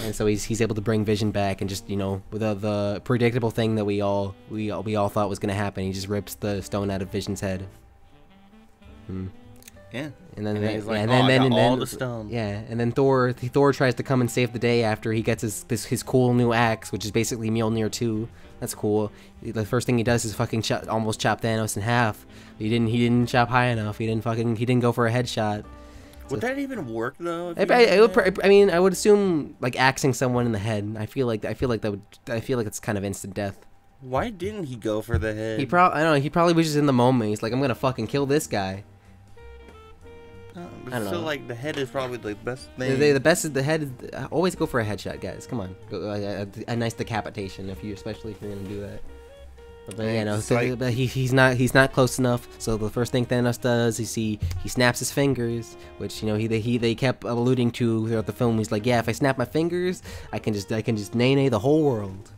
And so he's able to bring Vision back, and just, you know, with the predictable thing that we all thought was gonna happen. He just rips the stone out of Vision's head. Yeah. And then he's like, all the stone. Yeah, and then Thor tries to come and save the day after he gets his cool new axe, which is basically Mjolnir 2. That's cool. The first thing he does is fucking almost chop Thanos in half. He didn't chop high enough. He didn't go for a headshot. Would that even work though? I mean, I would assume like axing someone in the head. I feel like it's kind of instant death. Why didn't he go for the head? I don't know. He probably was just in the moment. He's like, I'm gonna fucking kill this guy. I don't know. Like the head is probably the best thing. The best is the head. Always go for a headshot, guys. Come on, a nice decapitation especially if you're gonna do that. But yeah, no. So, but he's not close enough. So the first thing Thanos does is he snaps his fingers, which they kept alluding to throughout the film. He's like, yeah, if I snap my fingers, I can just nay the whole world.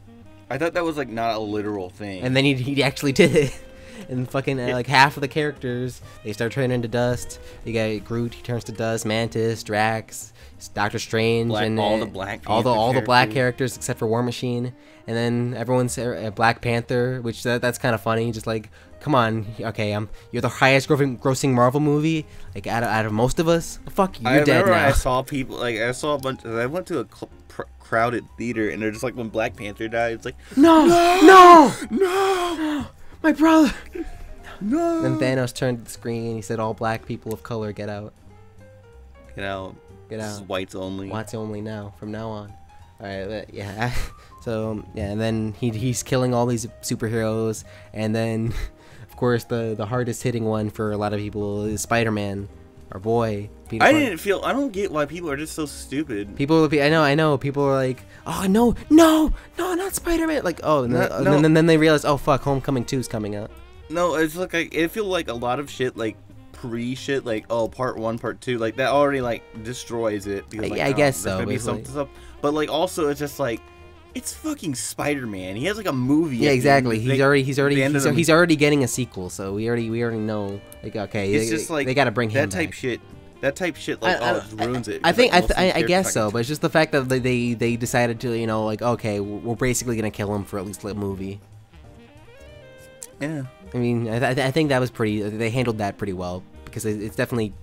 I thought that was like not a literal thing. And then he actually did it. And fucking like half of the characters, they start turning into dust. You got Groot, he turns to dust. Mantis, Drax, Doctor Strange, and all the Black all the black characters except for War Machine. And then everyone's Black Panther, which that's kind of funny. Just like, come on, okay, you're the highest grossing Marvel movie, like out of most of us. Fuck you, you're dead now. I saw people like I went to a crowded theater, and they're just like when Black Panther died, it's like no, my brother. No. Then Thanos turned to the screen and he said, "All black people of color, get out. Get out. Get out. This is whites only. Whites only now. From now on." All right. Yeah. So yeah, and then he's killing all these superheroes, and then of course the hardest hitting one for a lot of people is Spider-Man, our boy. I don't get why people are just so stupid. I know. People are like, oh no, not Spider-Man. Like, oh, and then they realize, oh fuck, Homecoming 2 is coming out. No, it's like I feel like a lot of shit, like pre-shit, like part 1, part 2, like that already like destroys it. Because, like, I guess so. Gonna be some stuff, but like also it's just like it's fucking Spider-Man. He has like a movie. Yeah, exactly. He's already getting a sequel, so we already know. Like, okay, it's just like they gotta bring him that type back. shit. That type shit like ruins it. I guess so, but it's just the fact that they decided to, like, okay, we're basically gonna kill him for at least a movie. Yeah. I mean, I think that was they handled that pretty well, because it's definitely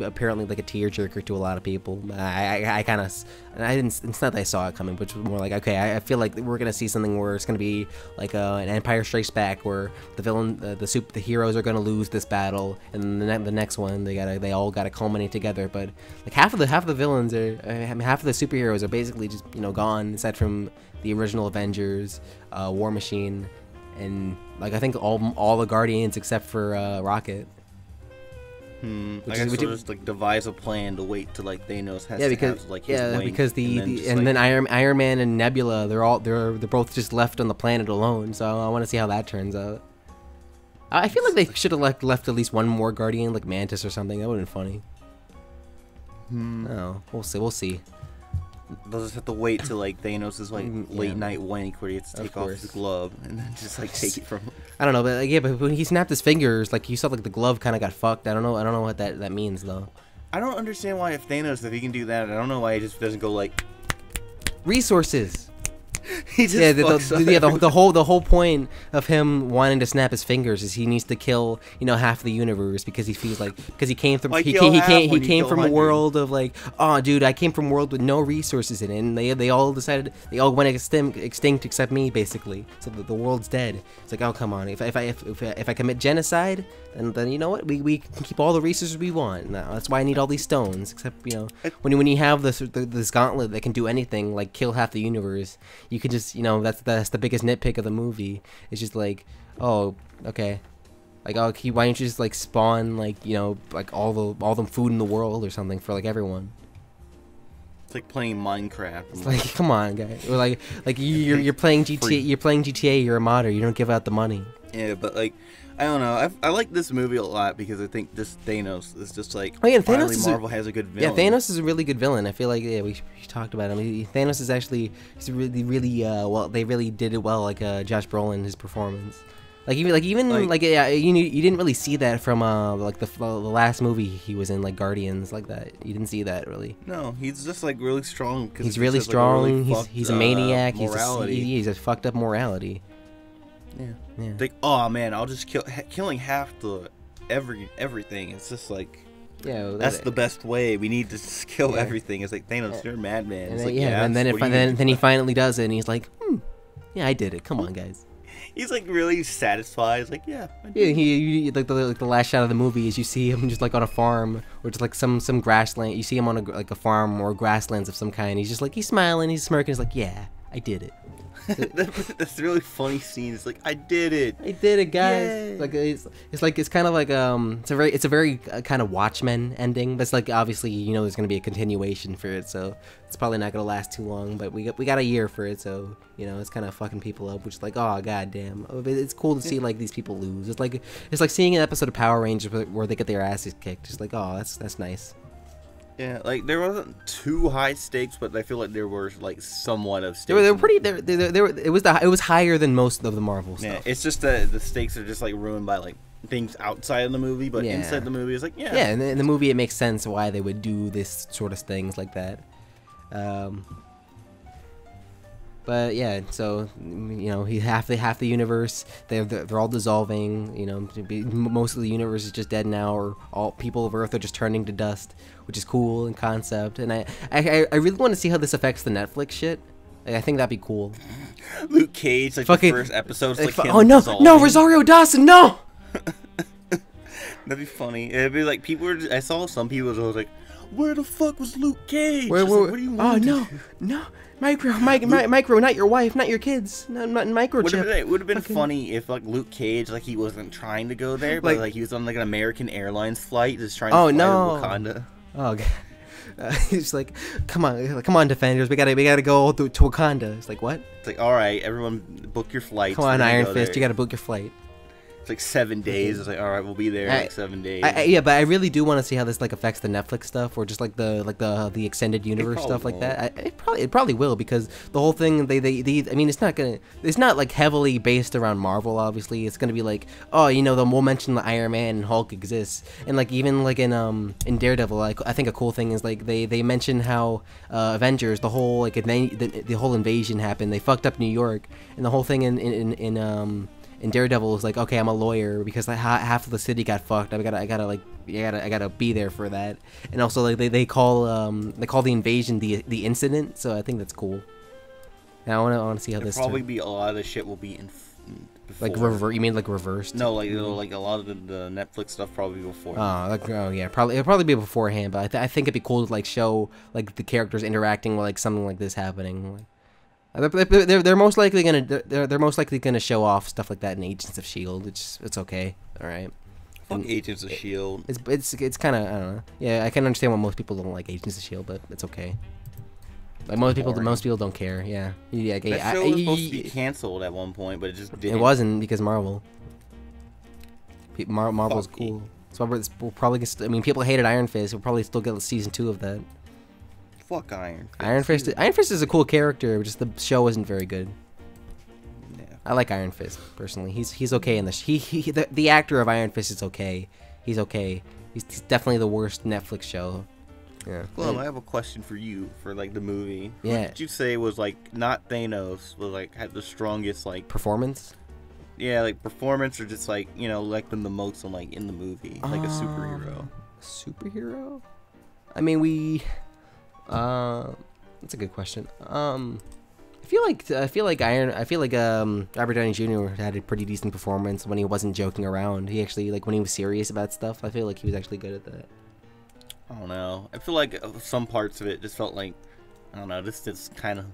apparently like a tearjerker to a lot of people. It's not that I saw it coming, but it was more like, okay, I feel like we're gonna see something where it's gonna be like an Empire Strikes Back, where the heroes are gonna lose this battle, and the next one they all gotta culminate together. But like half of the villains half of the superheroes are basically just gone, aside from the original Avengers, War Machine, and like I think all the Guardians except for Rocket. I guess we'll just like devise a plan to wait till like Thanos has to have like his wing, because then Iron Man and Nebula, they're both just left on the planet alone. So I want to see how that turns out. I feel like they should have left at least one more Guardian, like Mantis or something. That would have been funny. No, we'll see. They'll just have to wait till like Thanos' like late night wank where he has to take off his glove and then just like take it from him. I don't know, but like, but when he snapped his fingers, like you saw like the glove kind of got fucked. I don't know what that means though. I don't understand why if he can do that, I don't know why he just doesn't go like resources. He just the whole point of him wanting to snap his fingers is he needs to kill half the universe, because he feels like he came from a world of like, oh dude, I came from a world with no resources in it, and they all decided they all went extinct except me, basically, so the world's dead. It's like, oh come on, if I commit genocide, then you know what, we can keep all the resources we want. Now that's why I need all these stones, except when you have this gauntlet that can do anything, like kill half the universe, you can just, that's the biggest nitpick of the movie. It's just like, oh, okay, like, oh, why don't you just like spawn like like all the food in the world or something for like everyone? It's like playing Minecraft. It's like, come on, guys. Or like you're playing GTA. You're playing GTA. You're a modder. You don't give out the money. Yeah, but like, I don't know. I like this movie a lot because I think this Thanos is just like, finally Marvel has a good villain. Yeah, Thanos is a really good villain. I feel like we talked about him. Thanos is actually really well. They really did it well. Like Josh Brolin, his performance. You didn't really see that from like the last movie he was in, like Guardians, like that. You didn't see that really. No, he's just like really strong. He's really strong. He's a maniac. He's a fucked up morality. Yeah. Like, oh man, I'll just killing half everything. It's just like, that's the best way. We need to just kill everything. It's like, Thanos, you're a madman. It's like, and then he finally does it, and he's like, yeah, I did it. Come on, guys. He's like really satisfied. He's like, yeah. Yeah, he like the last shot of the movie is you see him just like on a farm or just like some grassland. You see him on a farm or grasslands of some kind. He's just like he's smiling, he's smirking. He's like, yeah, I did it. That's a really funny scene. It's like I did it, guys. Yay. Like it's kind of like it's a very kind of Watchmen ending. That's like obviously there's gonna be a continuation for it, so it's probably not gonna last too long. But we got a year for it, so it's kind of fucking people up, which is like, oh goddamn. It's cool to see like these people lose. It's like seeing an episode of Power Rangers where they get their asses kicked. Just like, oh, that's nice. Yeah, like there wasn't too high stakes, but I feel like there were like somewhat of stakes. They were pretty. It was higher than most of the Marvel stuff. Yeah, it's just that the stakes are just like ruined by like things outside of the movie, but inside the movie it's like yeah. Yeah, in the movie it makes sense why they would do this sort of things like that. But yeah, so half the universe they're all dissolving. Most of the universe is just dead now, or all people of Earth are just turning to dust, which is cool in concept. And I really want to see how this affects the Netflix shit. Like, I think that'd be cool. Luke Cage, like fucking, the first episode's like him oh no, dissolving. No, Rosario Dawson, no. That'd be funny. It'd be like I saw some people who was like, where the fuck was Luke Cage? Where, like, what do you want? Oh no. Micro, not your wife, not your kids, not microchip. It would have been funny if like Luke Cage, like he wasn't trying to go there, but like he was on like an American Airlines flight, just trying to fly to Wakanda. Oh god. He's like, come on, Defenders, we gotta go to Wakanda. It's like, what? It's like, all right, everyone, book your flights. Come on, Iron Fist, you gotta book your flight. It's like 7 days. It's like, all right, we'll be there in like 7 days. Yeah, but I really do want to see how this like affects the Netflix stuff, or just like the extended universe stuff like that. It probably will, because the whole thing I mean, it's not like heavily based around Marvel. Obviously, it's gonna be like, oh, we'll mention the Iron Man and Hulk exists, and like even like in Daredevil, like I think a cool thing is like they mention how Avengers, the whole like the whole invasion happened. They fucked up New York, and the whole thing in Daredevil is like, okay, I'm a lawyer because like half of the city got fucked. I gotta be there for that. And also like they call the invasion the incident. So I think that's cool. And I want to see how this. Probably be a lot of the shit will be in. Before. Like you mean like reversed? No, like like a lot of the Netflix stuff probably before. Oh yeah, it'll probably be beforehand. But I think it'd be cool to like show like the characters interacting with like something like this happening. They're most likely gonna show off stuff like that in Agents of S.H.I.E.L.D. It's okay, all right. Fuck Agents of S.H.I.E.L.D. It's kind of, I don't know. Yeah, I can understand why most people don't like Agents of S.H.I.E.L.D., but it's okay. Like most people don't care. Yeah. That show was supposed to be canceled at one point, but it just didn't. It wasn't because Marvel's cool. So we'll probably. I mean, people hated Iron Fist. We'll probably still get season 2 of that. Fuck Iron Fist. Iron Fist is a cool character, just the show isn't very good. Yeah. I like Iron Fist personally. He's okay in this. The actor of Iron Fist is okay. He's okay. He's definitely the worst Netflix show. Yeah. Well, I have a question for you for like the movie. Yeah. What did you say was like not Thanos, but like had the strongest like performance? Yeah, like performance, or just like like them the most on like in the movie, like a superhero. Superhero? I mean, that's a good question. I feel like Robert Downey Jr. had a pretty decent performance when he wasn't joking around. He actually, like, when he was serious about stuff, I feel like he was actually good at that. I don't know. I feel like some parts of it just felt like, I don't know, this is kind of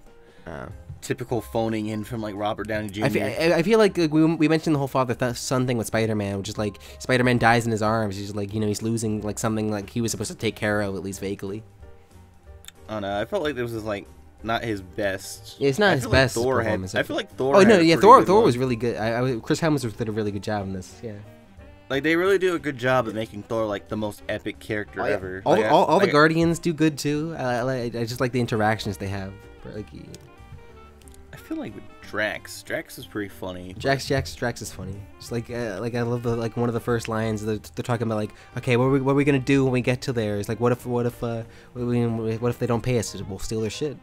typical phoning in from like Robert Downey Jr. I feel like we mentioned the whole father-son thing with Spider-Man, which is like Spider-Man dies in his arms. He's like, he's losing like something like he was supposed to take care of, at least vaguely. I don't know. I felt like this was like not his best. Yeah, it's not his best performance. I feel like Thor. Oh no, yeah, Thor was really good. Chris Hemsworth did a really good job in this. Yeah. Like they really do a good job at making Thor like the most epic character ever. All the Guardians do good too. I just like the interactions they have. Like, I feel like with Drax is pretty funny. Drax is funny. Just like I love one of the first lines they're talking about, like, okay, what are we gonna do when we get to there? It's like, what if they don't pay us? We'll steal their shit.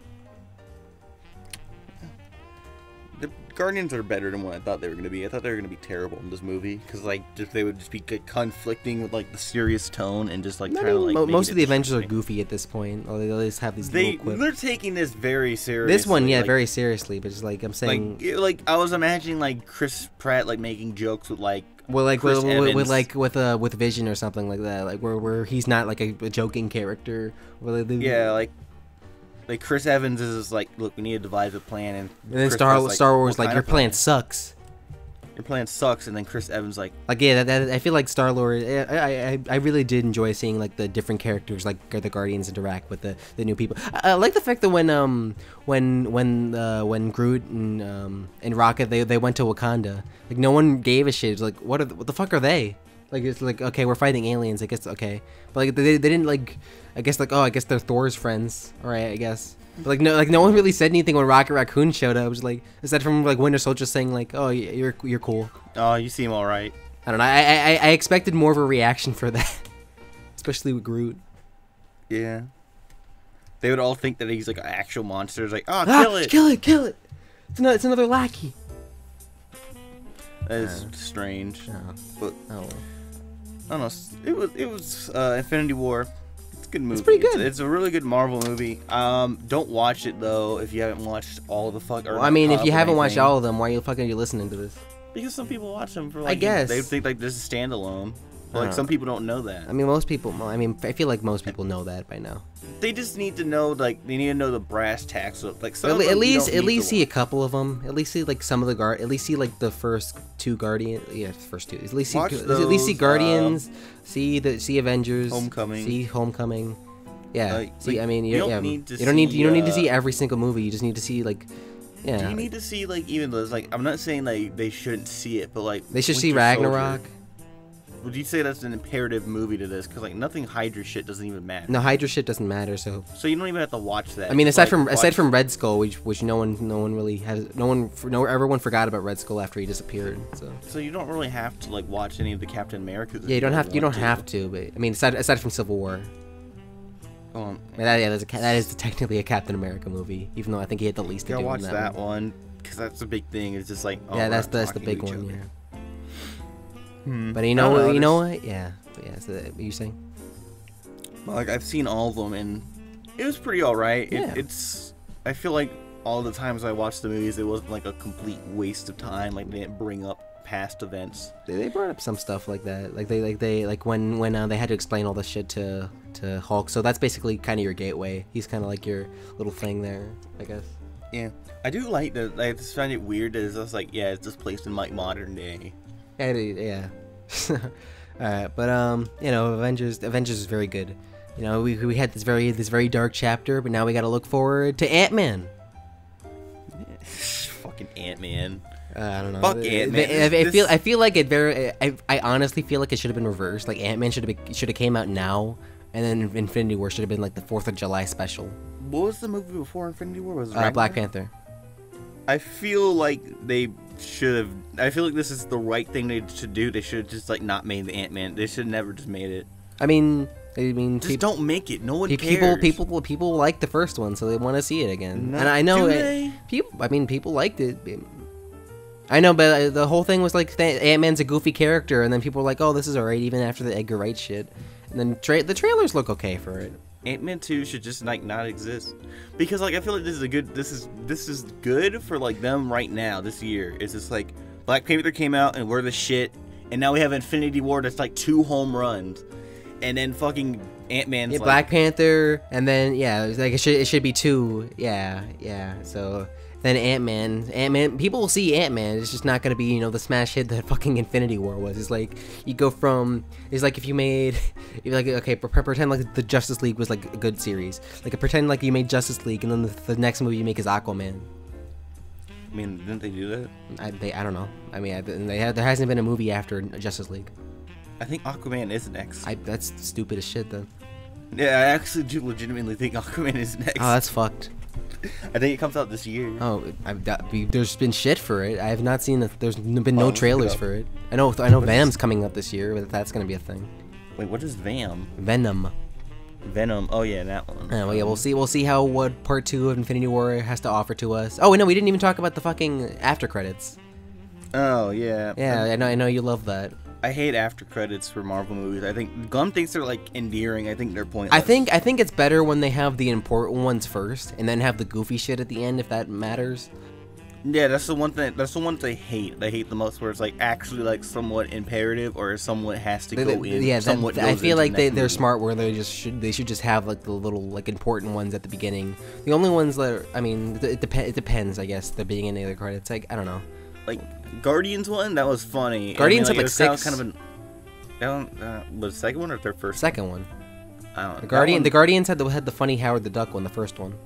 The Guardians are better than what I thought they were gonna be. I thought they were gonna be terrible in this movie because like they would just be conflicting with like the serious tone and just like trying to like. Most of the Avengers are goofy at this point. Or they just have these little quips. They're taking this very seriously. This one, yeah, like, very seriously. But just like I'm saying, like I was imagining like Chris Pratt like making jokes with like. Well, like with Vision or something like that, like where he's not like a joking character. Yeah, like Chris Evans is like, look, we need to devise a plan, and then Star Wars like your plan sucks. Your plan sucks, and then Chris Evans like yeah, that I feel like Star-Lord. I really did enjoy seeing like the different characters, like the Guardians interact with the new people. I like the fact that when Groot and Rocket they went to Wakanda, like no one gave a shit. It's like what the fuck are they? Like it's like, okay, we're fighting aliens. I guess okay, but like they didn't like. I guess like, oh, I guess they're Thor's friends. All right, I guess. But like no one really said anything when Rocket Raccoon showed up. It was like, aside from like Winter Soldier saying like, oh, you're cool. Oh, you seem all right. I don't know. I expected more of a reaction for that, especially with Groot. Yeah. They would all think that he's like an actual monster. It's like, oh, kill it. It's another lackey. That is strange. But well. I don't know. It was Infinity War. It's a good movie. It's pretty good. It's a really good Marvel movie. Don't watch it though if you haven't watched all the fuck. Well, I mean, if you haven't watched all of them, why are you listening to this? Because some people watch them for like. I guess they think like this is standalone. But like some people don't know that. I mean, most people. I mean, I feel like most people know that by now. They just need to know, like, they need to know the brass tacks of, like, some at least see a couple of them. At least see like some of the At least see like the first two Guardians. Yeah, first two. At least see Guardians. See Avengers. Homecoming. See Homecoming. Yeah. See, I mean, you don't need to see every single movie. You just need to see like. Yeah. Do you need to see like even those? Like, I'm not saying like they shouldn't see it, but like they should see Ragnarok. Would you say that's an imperative movie to this? Because like nothing Hydra shit doesn't even matter. No, Hydra shit doesn't matter. So you don't even have to watch that. I mean, aside from Red Skull, which no one really has, everyone forgot about Red Skull after he disappeared. So you don't really have to like watch any of the Captain Americas. Yeah, you don't have to. But I mean, aside from Civil War. That is technically a Captain America movie, even though I think he had the least to do. Watch that one because that's the big thing. It's just like that's the big one. Yeah. But you know what? Yeah. So what are you saying? Like I've seen all of them, and it was pretty alright. Yeah. I feel like all the times I watched the movies, it wasn't like a complete waste of time. Like they didn't bring up past events. They brought up some stuff like that. Like when they had to explain all this shit to Hulk. So that's basically kind of your gateway. He's kind of like your little thing there, I guess. Yeah. I do like that. I just find it weird that it's just like, yeah, it's just placed in like modern day. Yeah. Alright, but Avengers is very good. You know, we had this very dark chapter, but now we got to look forward to Ant-Man. Fucking Ant-Man. I don't know. Fuck Ant-Man. I feel like I honestly feel like it should have been reversed. Like Ant-Man should have came out now, and then Infinity War should have been like the 4th of July special. What was the movie before Infinity War? Was Black Panther. I feel like they should have. I feel like this is the right thing they should do. They should have just like not made the Ant-Man. They should have never just made it. I mean, just don't make it. No one cares. People like the first one, so they want to see it again. And I know people liked it. I know, but the whole thing was like Ant-Man's a goofy character, and then people were like, "Oh, this is alright," even after the Edgar Wright shit. And then the trailers look okay for it. Ant-Man 2 should just like not exist, because like I feel like this is good for like them right now this year. It's just like Black Panther came out and we're the shit, and now we have Infinity War that's like 2 home runs, and then fucking Ant-Man's like, Black Panther, and then it should be 2. Yeah. So then Ant-Man, people will see Ant-Man. It's just not gonna be the smash hit that fucking Infinity War was. It's like you go from if you made pretend like the Justice League was like a good series. Like pretend like you made Justice League, and then the next movie you make is Aquaman. I mean, didn't they do that? I don't know. I mean, there hasn't been a movie after Justice League. I think Aquaman is next. That's stupid as shit then. Yeah, I actually do legitimately think Aquaman is next. Oh, that's fucked. I think it comes out this year. Oh, there's been shit for it. I have not seen that. There's been no trailers for it. I know Venom's coming up this year, but that's gonna be a thing. Wait, what is Venom? Venom. Venom. Oh yeah, that one. Well, yeah, we'll see how what part 2 of Infinity War has to offer to us. Oh no, we didn't even talk about the fucking after credits. Oh yeah. Yeah, I know you love that. I hate after credits for Marvel movies. I think Glum thinks they're like endearing. I think they're pointless. I think it's better when they have the important ones first and then have the goofy shit at the end if that matters. Yeah, that's the one thing. That's the ones I hate. I hate the most, where it's like actually like somewhat imperative or somewhat has to go in. Yeah, I feel like they're movie. smart where they should just have like the little like important ones at the beginning. The only ones that I mean, it depends. I guess the beginning of the credits. Like I don't know. Like Guardians one, that was funny. Guardians had like 6. Kind of an, that one, was the second one or their first? Second one. I don't know. The Guardians had the funny Howard the Duck one. The first one.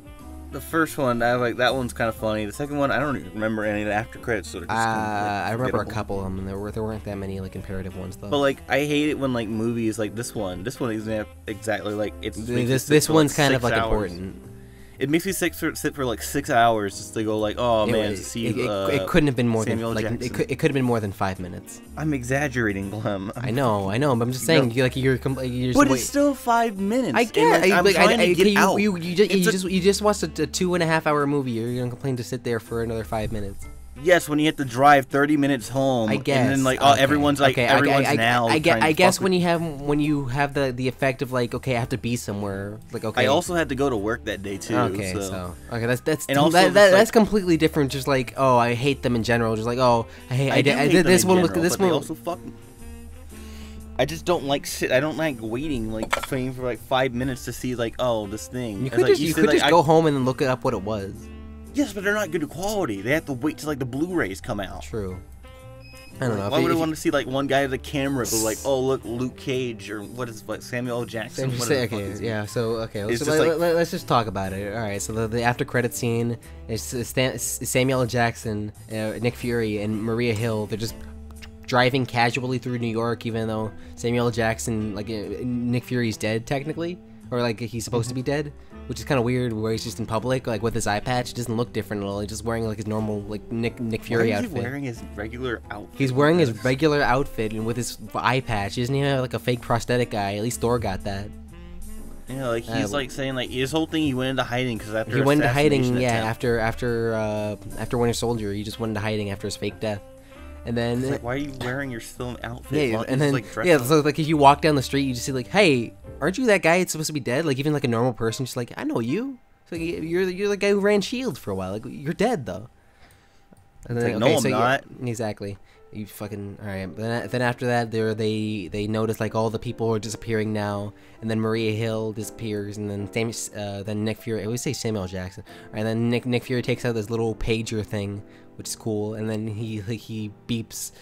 The first one, I was like, that one's kind of funny. The second one, I don't even remember any of the after credits. So I remember a couple of them, and there weren't that many like imperative ones though. But like, I hate it when like movies like this one isn't exactly like it's. This one's kind of like important. It makes me sit for like 6 hours just to go like, oh man, to see. It couldn't have been more Samuel than like Jackson. it could have been more than 5 minutes. I'm exaggerating, Clem. I know, but I'm just saying, you're just but it's still 5 minutes. I get. I'm trying to get out. You just watched a 2.5 hour movie. You're gonna complain to sit there for another 5 minutes. Yes, when you have to drive 30 minutes home, I guess. and then like okay. everyone's like now. I guess when you have the effect of like, okay, I have to be somewhere. Like, okay. I also had to go to work that day too. Okay, so that's that's completely different. Just like, oh, I hate them in general. Just like, oh, I hate this one. This one also fucking. I just don't like I don't like waiting like for like 5 minutes to see like, oh, this thing. You could just go home and then look it up what it was. Yes, but they're not good quality. They have to wait till like the Blu-rays come out. True. I don't know. Why would I want to see like one guy with a camera, but like, oh look, Luke Cage or what is like Samuel L. Jackson? Let's just talk about it. All right. So the after credit scene is Samuel L. Jackson, Nick Fury, and Maria Hill. They're just driving casually through New York, even though Samuel L. Jackson, like Nick Fury's dead technically, or like he's supposed to be dead. Which is kind of weird, where he's just in public, like with his eye patch. It doesn't look different at all. He's just wearing like his normal, like Nick Fury outfit. Why is he wearing his regular outfit? He's wearing his regular outfit and with his eye patch. He doesn't even have like a fake prosthetic eye. At least Thor got that. Yeah, like he's like saying like his whole thing. He went into hiding because after he went into hiding. Yeah, after Winter Soldier, he just went into hiding after his fake death. And then it's like, why are you wearing your film outfit? Yeah, and then so like if you walk down the street, you just see like, hey, aren't you that guy that's supposed to be dead? Like even like a normal person, just like, I know you. So you're the guy who ran Shield for a while. Like you're dead though. And then, like, no, I'm not. Exactly. You fucking all right. Then after that, they notice like all the people are disappearing now, and then Maria Hill disappears, and then Nick Fury. I always say Samuel Jackson. And then Nick Fury takes out this little pager thing, which is cool, and then he beeps,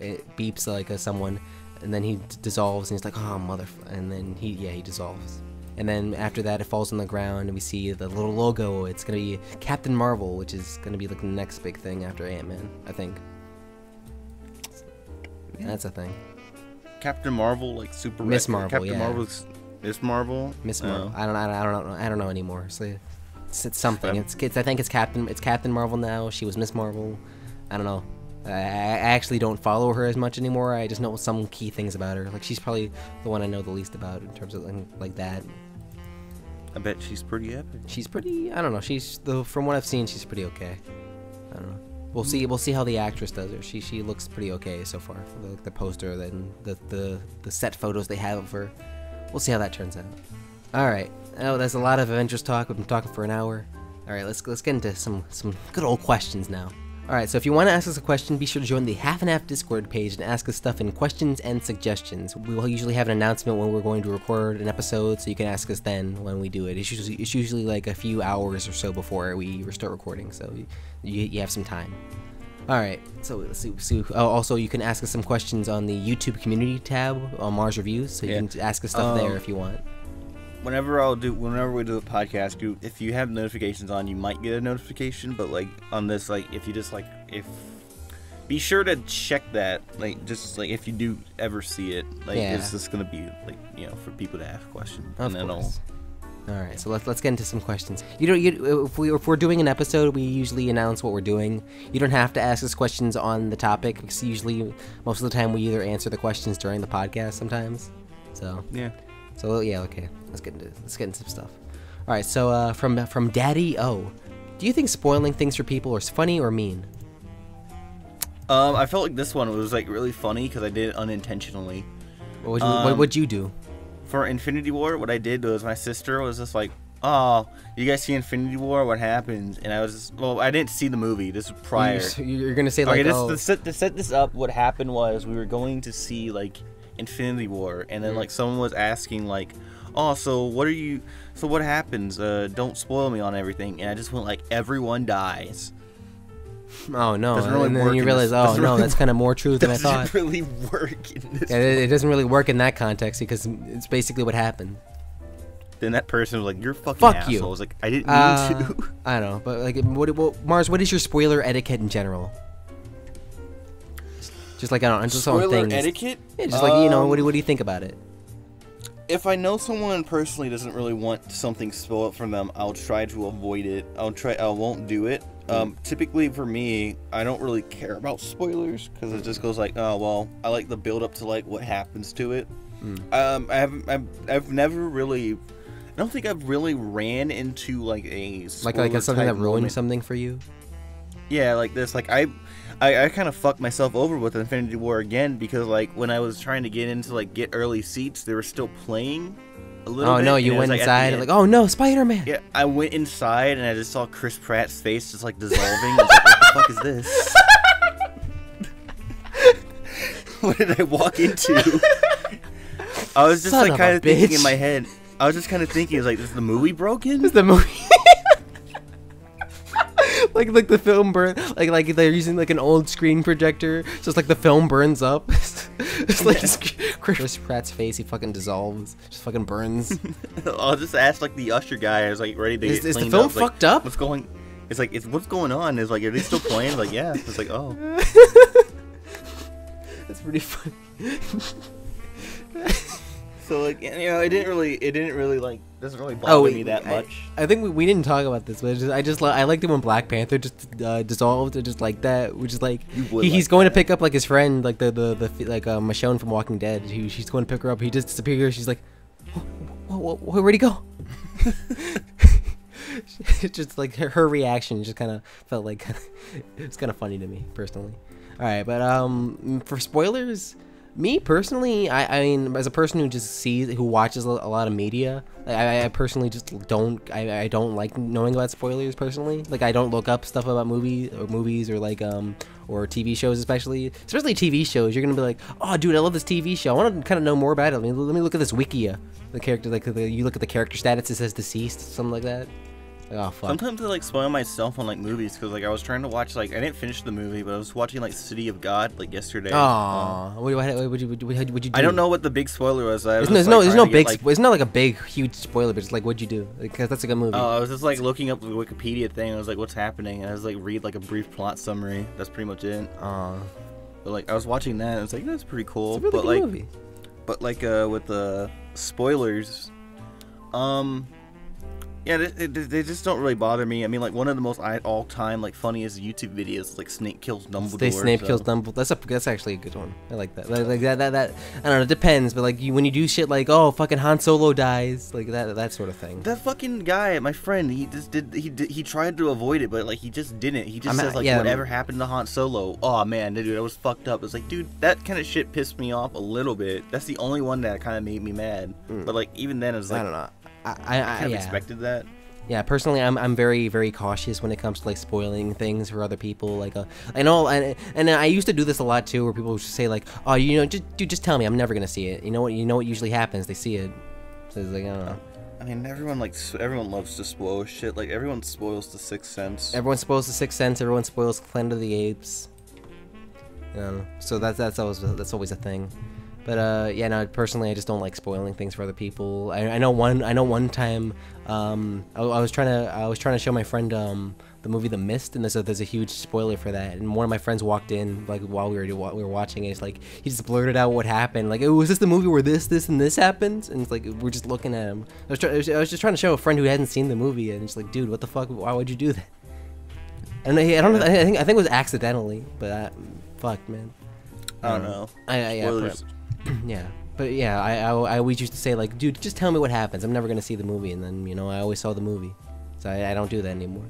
it beeps like someone, and then he dissolves, and he's like, oh mother, and then he dissolves. And then after that, it falls on the ground, and we see the little logo. It's gonna be Captain Marvel, which is gonna be like the next big thing after Ant-Man, I think. Yeah. That's a thing. Captain Marvel, like super. Miss Marvel, Captain Marvel's Miss Marvel. Miss Marvel. I don't know anymore. So it's something. It's I think it's Captain Marvel now. She was Miss Marvel. I don't know. I actually don't follow her as much anymore. I just know some key things about her. Like she's probably the one I know the least about in terms of like that. I bet she's pretty epic. She's pretty. I don't know. From what I've seen, she's pretty okay. I don't know. We'll see how the actress does her. She looks pretty okay so far. The poster and the set photos they have of her. We'll see how that turns out. All right. Oh, there's a lot of Avengers talk. We've been talking for an hour. All right, let's get into some good old questions now. All right, so if you want to ask us a question, be sure to join the Half and Half Discord page and ask us stuff in questions and suggestions. We will usually have an announcement when we're going to record an episode, so you can ask us then when we do it. It's usually like a few hours or so before we start recording, so you have some time. All right, so let's see. Also, you can ask us some questions on the YouTube community tab on MarsReviews, so you can ask us stuff there if you want. Whenever we do a podcast, if you have notifications on, you might get a notification. But like on this, like if you just like be sure to check that. Like just like if you do ever see it, like it's just gonna be like for people to ask questions. Of course. All right, so let's get into some questions. If we're doing an episode, we usually announce what we're doing. You don't have to ask us questions on the topic because usually most of the time we either answer the questions during the podcast sometimes. So yeah. So yeah, okay. Let's get into some stuff. All right. So from Daddy O, do you think spoiling things for people is funny or mean? I felt like this one was like really funny because I did it unintentionally. What would you do? For Infinity War, what I did was my sister was just like, "Oh, you guys see Infinity War? What happens?" And I was just, well, I didn't see the movie. This was prior. You're gonna say like, okay, oh. to set this up, what happened was we were going to see like Infinity War, and then like someone was asking like, "Oh, so what happens? Don't spoil me on everything." And I just went like, "Everyone dies." Oh no! Really, and then you realize, oh no, that's kind of more true than I thought. Doesn't really work in this. Yeah, it doesn't really work in that context because it's basically what happened. Then that person was like, "You're fucking Fuck asshole." you. I was like, "I didn't mean to." I don't know, but like, Mars, what is your spoiler etiquette in general? Just like on things. Spoiler etiquette? Yeah, just like, you know, what do you think about it? If I know someone personally doesn't really want something spoiled from them, I'll try to avoid it. I won't do it. Typically for me, I don't really care about spoilers because it just goes like, oh well, I like the build up to like what happens to it. I've never really, I don't think I've really ran into like a spoiler like something that ruined moment. something for you. Yeah, like this. Like I kind of fucked myself over with Infinity War again because like when I was trying to get into like get early seats, they were still playing a little bit. Oh no, you went inside and like, oh no, Spider-Man. Yeah, I went inside and I just saw Chris Pratt's face just like dissolving. I was like, what the fuck is this? What did I walk into? I was just like kind of thinking in my head. I was just kind of thinking, is like, is the movie broken? Is the movie? like the film burn, like they're using like an old screen projector, so it's like the film burns up. It's like Chris Pratt's face, he fucking dissolves, just fucking burns. I'll just ask like the usher guy. I was like ready to get Is the cleaned film up. fucked up? What's going? It's like what's going on? Is like, are they still playing? Like, yeah. It's like, oh. That's pretty funny. So like, you know, it didn't really like doesn't really bother me that much. I think we didn't talk about this, but I liked it when Black Panther just dissolved, just like that, which is like he's going to pick up like his friend, like the like Michonne from Walking Dead. She's going to pick her up. He just disappears. She's like, where'd he go? It's just like her reaction just kind of felt like it's kind of funny to me personally. All right, but for spoilers. Me personally, I mean, as a person who watches a lot of media, I personally just don't, I don't like knowing about spoilers personally. Like, I don't look up stuff about movies or like, or TV shows, especially TV shows. You're gonna be like, oh, dude, I love this TV show. I want to kind of know more about it. Let me look at this Wikia. The character, like, you look at the character status, it says deceased, something like that. Like, oh, fuck. Sometimes I like spoil myself on like movies because like I was trying to watch like I didn't finish the movie but I was watching like City of God like yesterday. Aww. What would you do? I don't know what the big spoiler was. There's no big. It's not like a big huge spoiler, but it's like what'd you do? Because that's a good movie. Oh, I was just like looking up the Wikipedia thing. I was like, what's happening? And I was like read like a brief plot summary. That's pretty much it. But like I was watching that and I was like, that's pretty cool. It's a really good movie. But like with the spoilers, yeah, they just don't really bother me. I mean, like one of the most all-time like funniest YouTube videos is like Snape kills Dumbledore. Snape kills Dumbledore. That's actually a good one. I like that. Like that. I don't know. It depends, but like when you do shit like, oh, fucking Han Solo dies, like that sort of thing. That fucking guy, my friend, he tried to avoid it, but like he just didn't. He just says like, whatever happened to Han Solo. Oh man, dude, I was fucked up. It's like, dude, that kind of shit pissed me off a little bit. That's the only one that kind of made me mad. But like even then, it was like, I don't know. I kind of expected that. Yeah, personally, I'm very, very cautious when it comes to like spoiling things for other people. Like, I know, and I used to do this a lot too, where people would just say like, oh, you know, just tell me, I'm never gonna see it. You know what usually happens? They see it. So it's like, I don't know. I mean, everyone loves to spoil shit. Like everyone spoils The Sixth Sense. Everyone spoils The Sixth Sense. Everyone spoils Planet of the Apes. So that's always a thing. But yeah, no. Personally, I just don't like spoiling things for other people. I know one time, I was trying to show my friend the movie The Mist, and there's a huge spoiler for that. And one of my friends walked in like while we were watching it. It's like he just blurted out what happened. Like, oh, was this the movie where this and this happens? And it's like we're just looking at him. I was just trying to show a friend who hadn't seen the movie, and it's like, dude, what the fuck? Why would you do that? And I think it was accidentally, but fuck, man. I don't know. Yeah. Yeah. But yeah, I always used to say like, dude, just tell me what happens. I'm never gonna see the movie, and then I always saw the movie, so I don't do that anymore.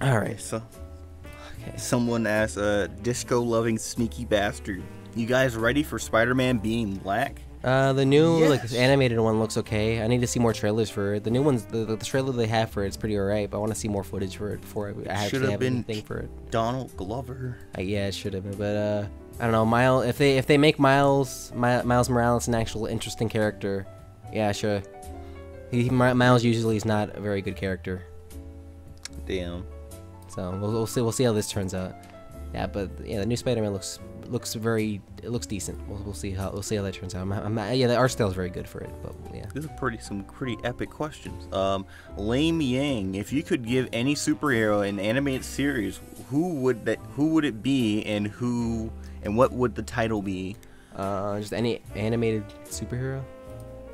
All right, so someone asked, disco-loving sneaky bastard, you guys ready for Spider-Man being black? The new like animated one looks okay. I need to see more trailers for it. The new ones, the trailer they have for it's pretty alright, but I want to see more footage for it before I actually have anything for it. Donald Glover. Yeah, it should have been, but I don't know. If they make Miles Morales an actual interesting character, yeah, sure. Miles usually is not a very good character. Damn. So we'll see how this turns out. Yeah, but yeah, the new Spider-Man looks decent. We'll see how that turns out. Yeah, the art style is very good for it, but yeah. These are some pretty epic questions. Lame Yang, if you could give any superhero an animated series, who would it be, and what would the title be? Just any animated superhero.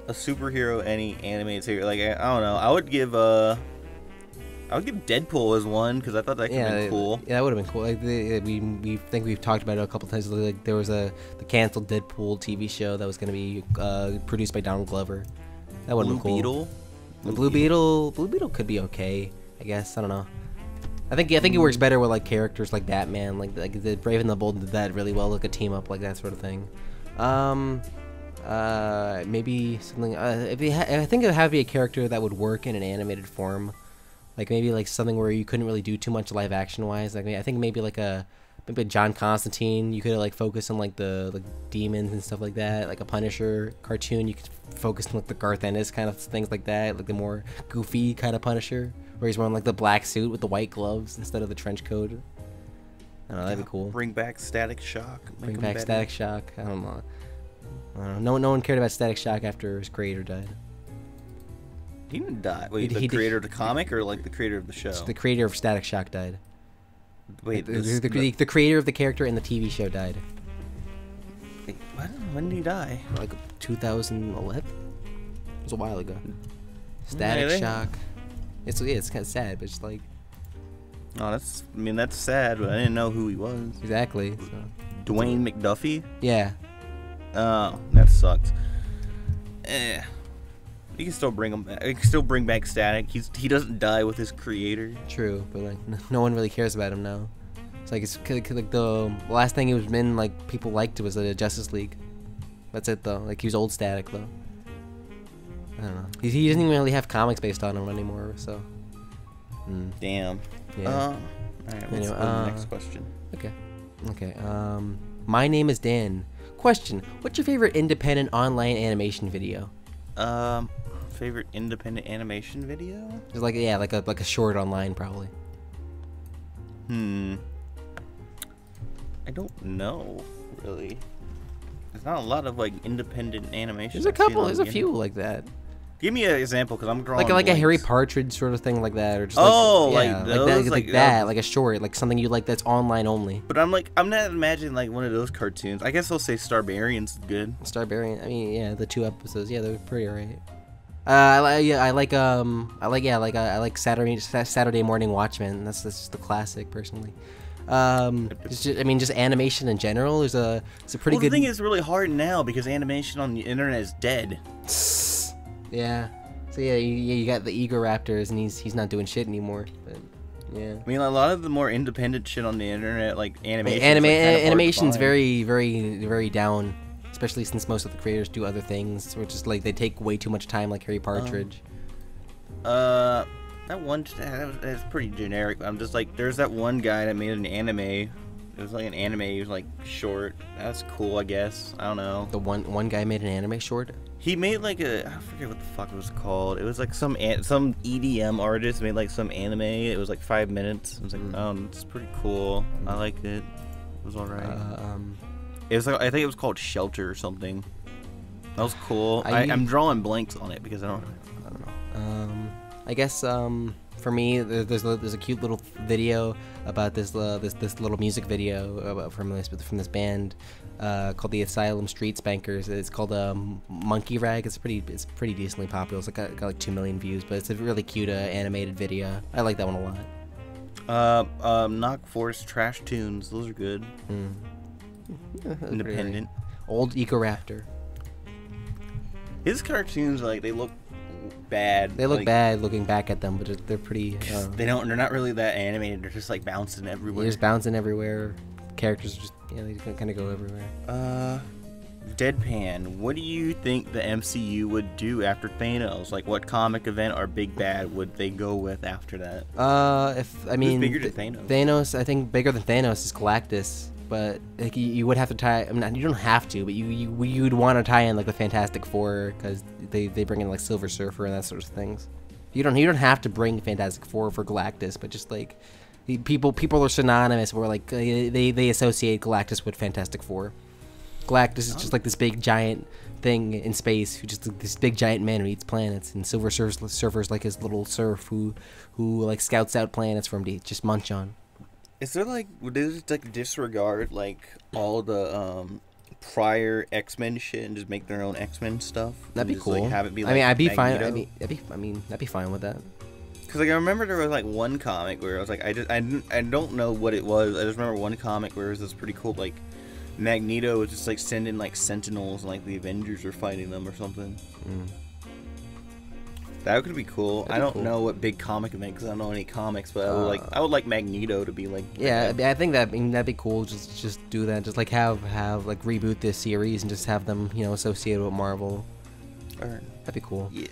A superhero, any animated series. Like I don't know. I would give Deadpool as one because I thought that could have been cool. Yeah, that would have been cool. Like we think we've talked about it a couple times. Like there was the canceled Deadpool TV show that was going to be produced by Donald Glover. That would have been cool. Beetle? Blue Beetle could be okay, I guess. I don't know. I think it works better with like characters like Batman, like the Brave and the Bold did that really well. Like a team up, like that sort of thing. Maybe something. I think it would have to be a character that would work in an animated form. Like maybe like something where you couldn't really do too much live action wise. Like I think maybe like maybe John Constantine. You could like focus on like the demons and stuff like that. Like a Punisher cartoon. You could focus on like the Garth Ennis kind of things like that. Like the more goofy kind of Punisher, where he's wearing like the black suit with the white gloves instead of the trench coat. I don't know. That'd be cool. Bring back Static Shock. Bring back Static Shock. I don't know. No one cared about Static Shock after his creator died. He didn't die. Wait, the creator of the comic or like the creator of the show? The creator of Static Shock died. Wait, the creator of the character in the TV show died. Wait, what? When did he die? Like 2011. It was a while ago. Static Shock. It's kind of sad, but it's like. Oh, that's sad, but I didn't know who he was. Exactly. So. Dwayne McDuffie? Yeah. Oh, that sucks. You can still bring him back. You can still bring back Static. He doesn't die with his creator. True, but like no one really cares about him now. It's like the last thing he was in, like people liked was the Justice League. That's it though. Like he was old Static though. I don't know. He doesn't even really have comics based on him anymore. So. Damn. Yeah. All right. Let's go to the next question. Okay. My name is Dan. Question: what's your favorite independent online animation video? Favorite independent animation video? Just like a short online probably. I don't know really. There's not a lot of like independent animation. There's a couple. There's a few like that. Give me an example, because I'm drawing like a Harry Partridge sort of thing like that, or just like a short, like something you like that's online only. But I'm not imagining like one of those cartoons. I guess I'll say Starbarian's good. Starbarian, I mean, yeah, the 2 episodes, yeah, they're pretty alright. I like Saturday Morning Watchmen. That's just the classic, personally. Just animation in general is it's a pretty good. The thing is really hard now because animation on the internet is dead. Yeah. So yeah, you got the Ego Raptors, and he's not doing shit anymore. But yeah. I mean, a lot of the more independent shit on the internet, like animation. Animation's very, very, very down, especially since most of the creators do other things, or just like they take way too much time, like Harry Partridge. That one that's pretty generic. I'm just like, there's that one guy that made an anime. It was like an anime. It was like short. That's cool, I guess. I don't know. The one guy made an anime short. He made like I forget what the fuck it was called. It was like some EDM artist made like some anime. It was like 5 minutes. I was like, oh, it's pretty cool. I liked it. It was alright. It was like, I think it was called Shelter or something. That was cool. I'm drawing blanks on it because I don't know. I guess for me, there's a cute little video about this little music video from this band called the Asylum Street Spankers. It's called Monkey Rag. It's pretty decently popular. It's got like 2 million views, but it's a really cute animated video. I like that one a lot. Knock Force Trash Tunes. Those are good. Yeah, independent. Old Ecoraptor. His cartoons, like, they look bad. They look like, bad looking back at them, but they're pretty. They're not really that animated. They're just like bouncing everywhere. They're just bouncing everywhere. Characters are just they kind of go everywhere. Deadpan. What do you think the MCU would do after Thanos? Like, what comic event or big bad would they go with after that? Who's bigger than Thanos? Thanos, I think bigger than Thanos is Galactus. But like you would have to tie. I mean, you don't have to, but you'd want to tie in like the Fantastic Four because they bring in like Silver Surfer and that sort of things. You don't have to bring Fantastic Four for Galactus, but just like people are synonymous. Where like they associate Galactus with Fantastic Four. Galactus is just like this big giant thing in space, who just like, this big giant man who eats planets, and Silver Surfer's like his little serf who like scouts out planets for him to just munch on. Is there like, would they just like disregard like all the prior X-Men shit and just make their own X-Men stuff? That'd be just, cool. Like, have it be like I'd be Magneto? fine. I'd be fine with that. Because like I remember there was like one comic where I was like I don't know what it was. I just remember one comic where it was this pretty cool like Magneto was just like sending like Sentinels and like the Avengers were fighting them or something. That could be cool. I don't know what big comic event because I don't know any comics, but I would like Magneto to be like. Yeah, I think that'd be cool. Just do that. Just like have like reboot this series and just have them associated with Marvel. That'd be cool. Yeah.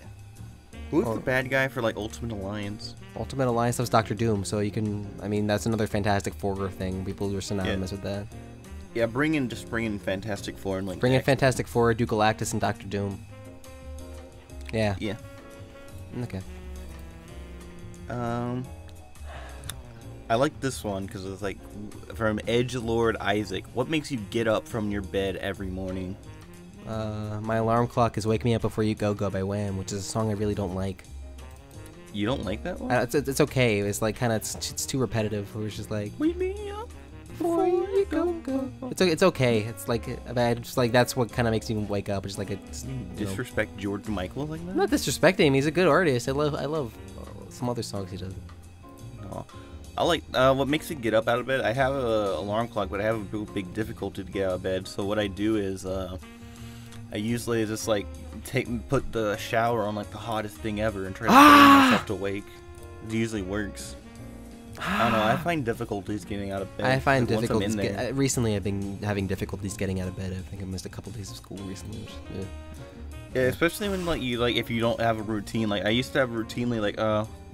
Who's the bad guy for like Ultimate Alliance? Ultimate Alliance, that was Doctor Doom. So you can. I mean, that's another Fantastic Four thing. People are synonymous with that. Yeah, bring in Fantastic Four and like. Bring in Fantastic Four, do Galactus and Doctor Doom. Yeah. Yeah. Okay. I like this one because it's like from Edgelord Isaac. What makes you get up from your bed every morning? My alarm clock is "Wake Me Up Before You Go Go" by Wham, which is a song I really don't like. You don't like that one? It's okay. It's like kind of it's too repetitive. It was just like wake me up before you go. It's okay. It's like just like that's what kind of makes me wake up. It's like it's disrespect George Michael like that. I'm not disrespecting him. He's a good artist. I love some other songs he does. No. I like what makes me get up out of bed. I have an alarm clock, but I have a big difficulty to get out of bed. So what I do is I usually just like put the shower on like the hottest thing ever and try to bring myself to wake. It usually works. I don't know. I find difficulties getting out of bed. I find difficulties. Recently, I've been having difficulties getting out of bed. I think I missed a couple days of school recently. Yeah, especially when like if you don't have a routine. Like I used to have routinely like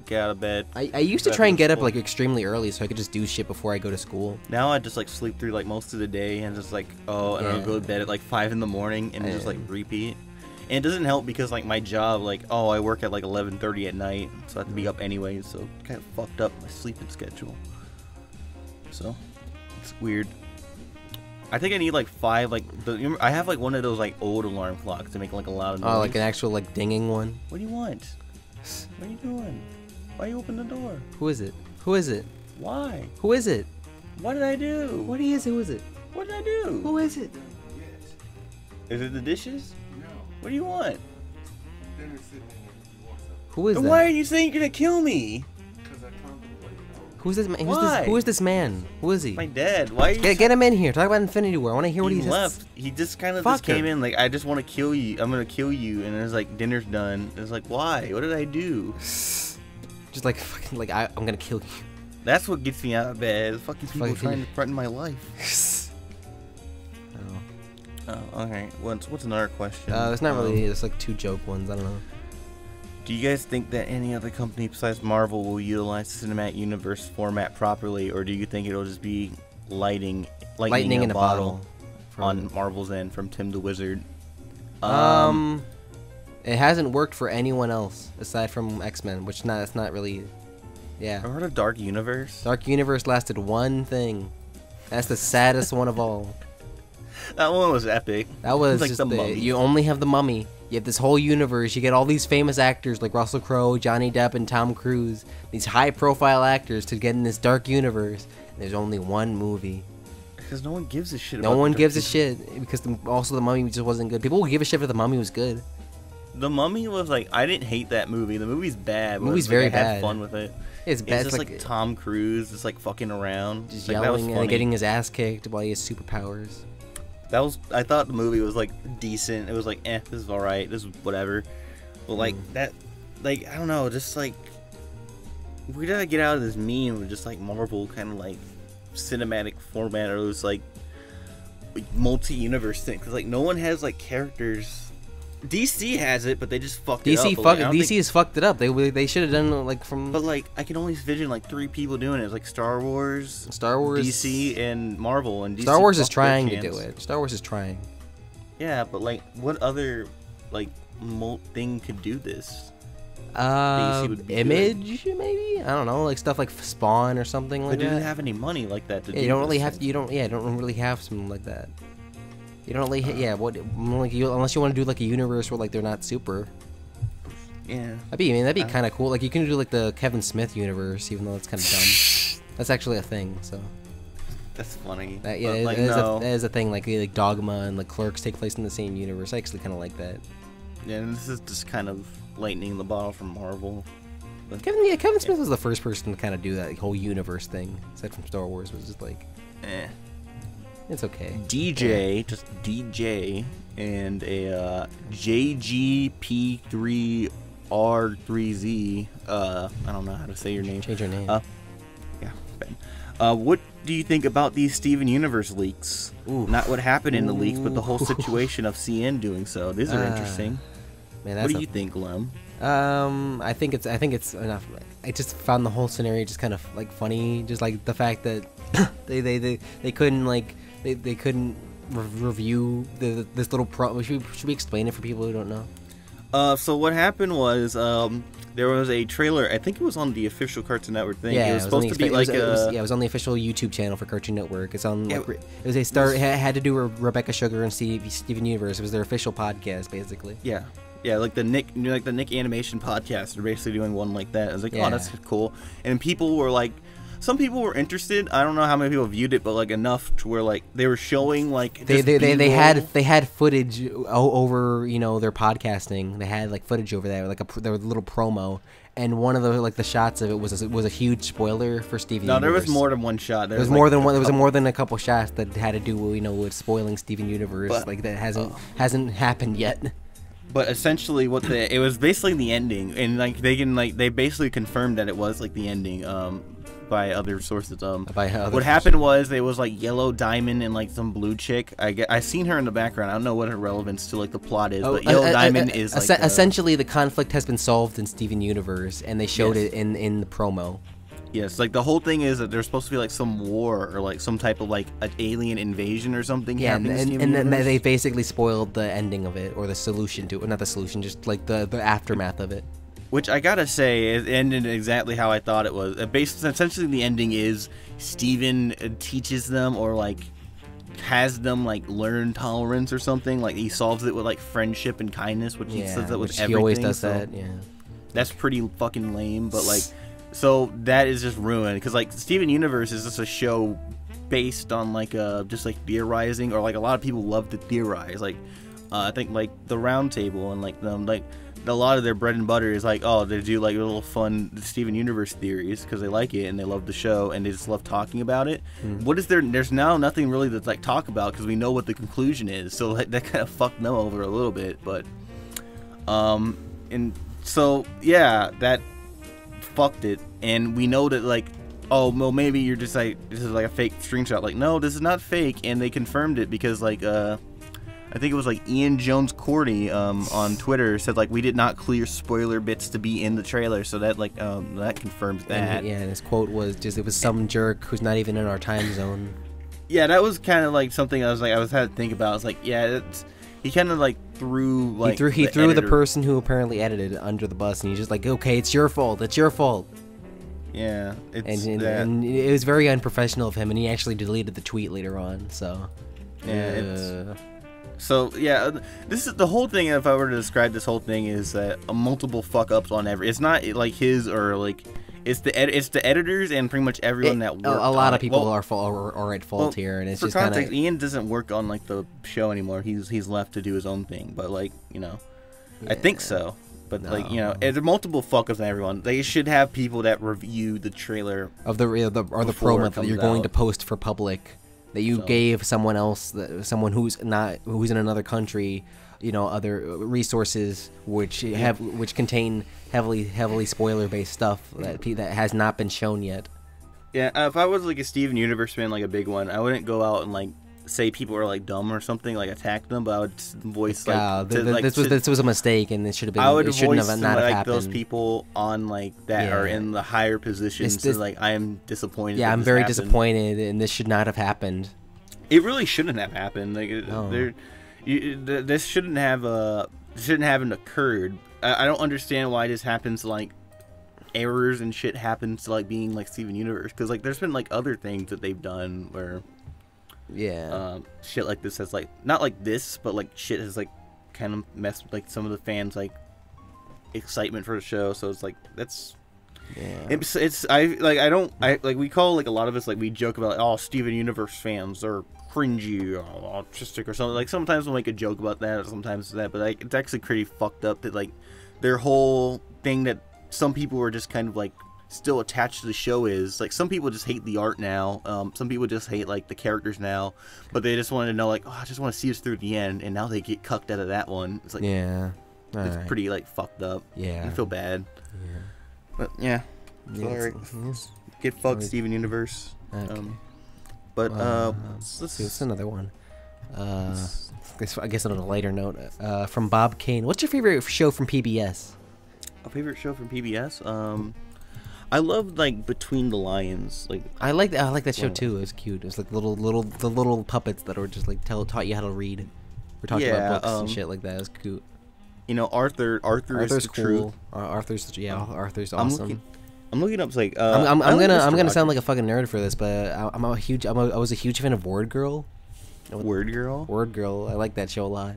get out of bed. I used to try and get up like extremely early so I could just do shit before I go to school. Now I just like sleep through like most of the day and just like and I'll go to bed at like 5 in the morning and just like repeat. And it doesn't help because like my job like I work at like 11:30 at night, so I have to be up anyways. So it kind of fucked up my sleeping schedule. So it's weird. I think I need like 5 like I have like one of those like old alarm clocks to make like a loud noise. Oh, like an actual like dinging one. What do you want? What are you doing? Why you open the door? Who is it? Who is it? Why? Who is it? What did I do? What is it? Who is it? What did I do? Who is it? Is it the dishes? No. What do you want? Who is that? Why are you saying you're gonna kill me? Who's this man? Who is this man? Who is he? My dad. Why? Are you get him in here. Talk about Infinity War. I want to hear what he left. He just kind of just came in like, I just want to kill you. I'm gonna kill you, and it's like dinner's done. It's like, why? What did I do? Just like fucking like I'm gonna kill you. That's what gets me out of bed. Fucking people trying to threaten my life. Oh, okay. What's another question? It's not really. It's like 2 joke ones. I don't know. Do you guys think that any other company besides Marvel will utilize the cinematic universe format properly, or do you think it'll just be lightning in a bottle on Marvel's end from Tim the Wizard? It hasn't worked for anyone else aside from X-Men, which that's not really. Yeah. I heard of Dark Universe. Dark Universe lasted one thing. That's the saddest one of all. That one was epic. That was like just the Mummy. You only have the Mummy. You have this whole universe. You get all these famous actors like Russell Crowe, Johnny Depp, and Tom Cruise. These high-profile actors to get in this dark universe. And there's only one movie. Because no one gives a shit. No one gives a shit because also the Mummy just wasn't good. People will give a shit if the Mummy was good. The Mummy was like, I didn't hate that movie. The movie's bad. The movie's very bad. I had fun with it. It's bad. It's just like Tom Cruise just like fucking around, just yelling and getting his ass kicked while he has superpowers. I thought the movie was like decent. It was like, this is all right. This is whatever. But like that, like I don't know, just like we gotta get out of this meme of just like Marvel kind of like cinematic format or those like multi-universe thing. Cause like no one has like characters. DC has it, but they just fucked it up. DC has fucked it up. They should have done like from. But like I can only envision like 3 people doing it. It's like Star Wars, DC, and Marvel. And DC Star Wars is trying to do it. Star Wars is trying. Yeah, but like what other like thing could do this? Image maybe, I don't know, like stuff like Spawn or something like that. But didn't have any money like that to do. You don't really have. You don't really have something like that. You don't really, unless you want to do like a universe where like they're not super. Yeah. That'd be kind of cool. Like you can do like the Kevin Smith universe, even though it's kind of dumb. That's actually a thing. So. That's funny. That is a thing. Like Dogma and like Clerks take place in the same universe. I actually kind of like that. Yeah, and this is just kind of lightning in the bottle from Marvel. But Kevin Smith was the first person to kind of do that whole universe thing. Aside from Star Wars, was just like, it's okay. Just DJ, and a JGP3R3Z. I don't know how to say your name. Change your name. Yeah, Ben. What do you think about these Steven Universe leaks? Ooh. Not what happened in the leaks, but the whole situation of CN doing so. These are interesting. Man, what do you think, Lem? I think it's enough. I just found the whole scenario just kind of like funny, just like the fact that they couldn't like they couldn't review this little pro. Should we explain it for people who don't know? So what happened was there was a trailer. I think it was on the official Cartoon Network thing. Yeah, it was supposed to be like it was on the official YouTube channel for Cartoon Network. It's on. It was a start. It had to do with Rebecca Sugar and Steven Universe. It was their official podcast, basically. Yeah. Yeah, like the Nick Animation podcast. They're basically doing one like that. I was like, oh, that's cool. And people were like, some people were interested. I don't know how many people viewed it, but like enough to where like they were showing like they had footage over their podcasting. They had like footage over there, like there was a little promo, and one of the shots of it was a huge spoiler for Steven Universe. No, there was more than one shot. There was more than one. There was more than a couple shots that had to do with spoiling Steven Universe. But, like that hasn't happened yet. But essentially, it was basically the ending, and like they basically confirmed that it was like the ending, by other sources. What happened was it was like Yellow Diamond and like some blue chick. I seen her in the background. I don't know what her relevance to like the plot is, but Yellow Diamond is like essentially the conflict has been solved in Steven Universe, and they showed it in the promo. Yes, like the whole thing is that there's supposed to be like some war or like some type of like an alien invasion or something. Yeah, and then they basically spoiled the ending of it, or the solution to it. Not the solution, just like the aftermath of it. Which I gotta say, it ended exactly how I thought it was. Essentially, the ending is Steven teaches them or like has them like learn tolerance or something. Like he solves it with like friendship and kindness, which he says that with everything. He always does that. Yeah, that's pretty fucking lame, but like. So that is just ruined because like Steven Universe is just a show based on like just like theorizing, or like a lot of people love to theorize. Like I think like the Round Table and like them like a lot of their bread and butter is like, oh, they do like little fun Steven Universe theories because they like it and they love the show and they just love talking about it. What is there? There's now nothing really to like talk about because we know what the conclusion is. So like, that kind of fucked them over a little bit, but and so yeah, that fucked it. And we know that like, oh well, maybe you're just like, this is like a fake screenshot. Like, no, this is not fake, and they confirmed it because like I think it was like Ian Jones Cordy on Twitter said like we did not clear spoiler bits to be in the trailer, so that like that confirms that. And his quote was just, it was some jerk who's not even in our time zone. Yeah, that was kind of like something I had to think about. I was like, yeah, he kind of like threw like he threw the person who apparently edited it under the bus, and he's just like, okay, it's your fault. It's your fault. Yeah, and it was very unprofessional of him, and he actually deleted the tweet later on. So yeah, so yeah, this is the whole thing. If I were to describe this whole thing, is that multiple fuck ups on every. It's not like his or like it's the editors and pretty much everyone that worked. A lot of people are at fault here, and it's for just context. Kinda... Ian doesn't work on like the show anymore. He's left to do his own thing, but like I think so. But like there are multiple fuck-ups on everyone. They should have people that review the trailer of the promo that you're going to post for public that you So- gave someone else, someone who's in another country, other resources which contain heavily spoiler based stuff that has not been shown yet. Yeah, if I was like a Steven Universe fan, like a big one, I wouldn't go out and like say people are like dumb or something, like attack them, but I would voice like, this was a mistake, and it should have been. I would it shouldn't voice have some, not like happened. those people on like that are in the higher positions. So, like, I am disappointed. Yeah, that I'm this very happened. disappointed, and this should not have happened. It really shouldn't have happened. Like, this shouldn't have occurred. I don't understand why this happens. Like, errors and shit happens to like being like Steven Universe, because like there's been like other things that they've done where shit like this has like not like this, but like shit has like kind of messed with like some of the fans like excitement for the show. So it's like that's we call like a lot of us, like we joke about like, oh, Steven Universe fans are cringy or autistic or something. Like sometimes we'll make a joke about that, or sometimes that, but like it's actually pretty fucked up that like their whole thing that some people are just kind of like still attached to the show is like some people just hate the art now. Some people just hate like the characters now, but they just want to know like, oh, I just want to see us through the end, and now they get cucked out of that one. It's like it's pretty like fucked up. I feel bad. But sorry. Get fucked, Steven Universe. Okay. But let's see. What's another one? I guess on a lighter note, from Bob Kane. What's your favorite show from PBS? A favorite show from PBS? I love like Between the Lions. Like I like that show too. It was cute. It was like the little puppets that were just like taught you how to read. We're talking about books and shit like that. It was cute. Arthur's is cool. Arthur's awesome. I'm looking up like I'm gonna sound like a fucking nerd for this, but I was a huge fan of Word Girl. Word Girl. I like that show a lot.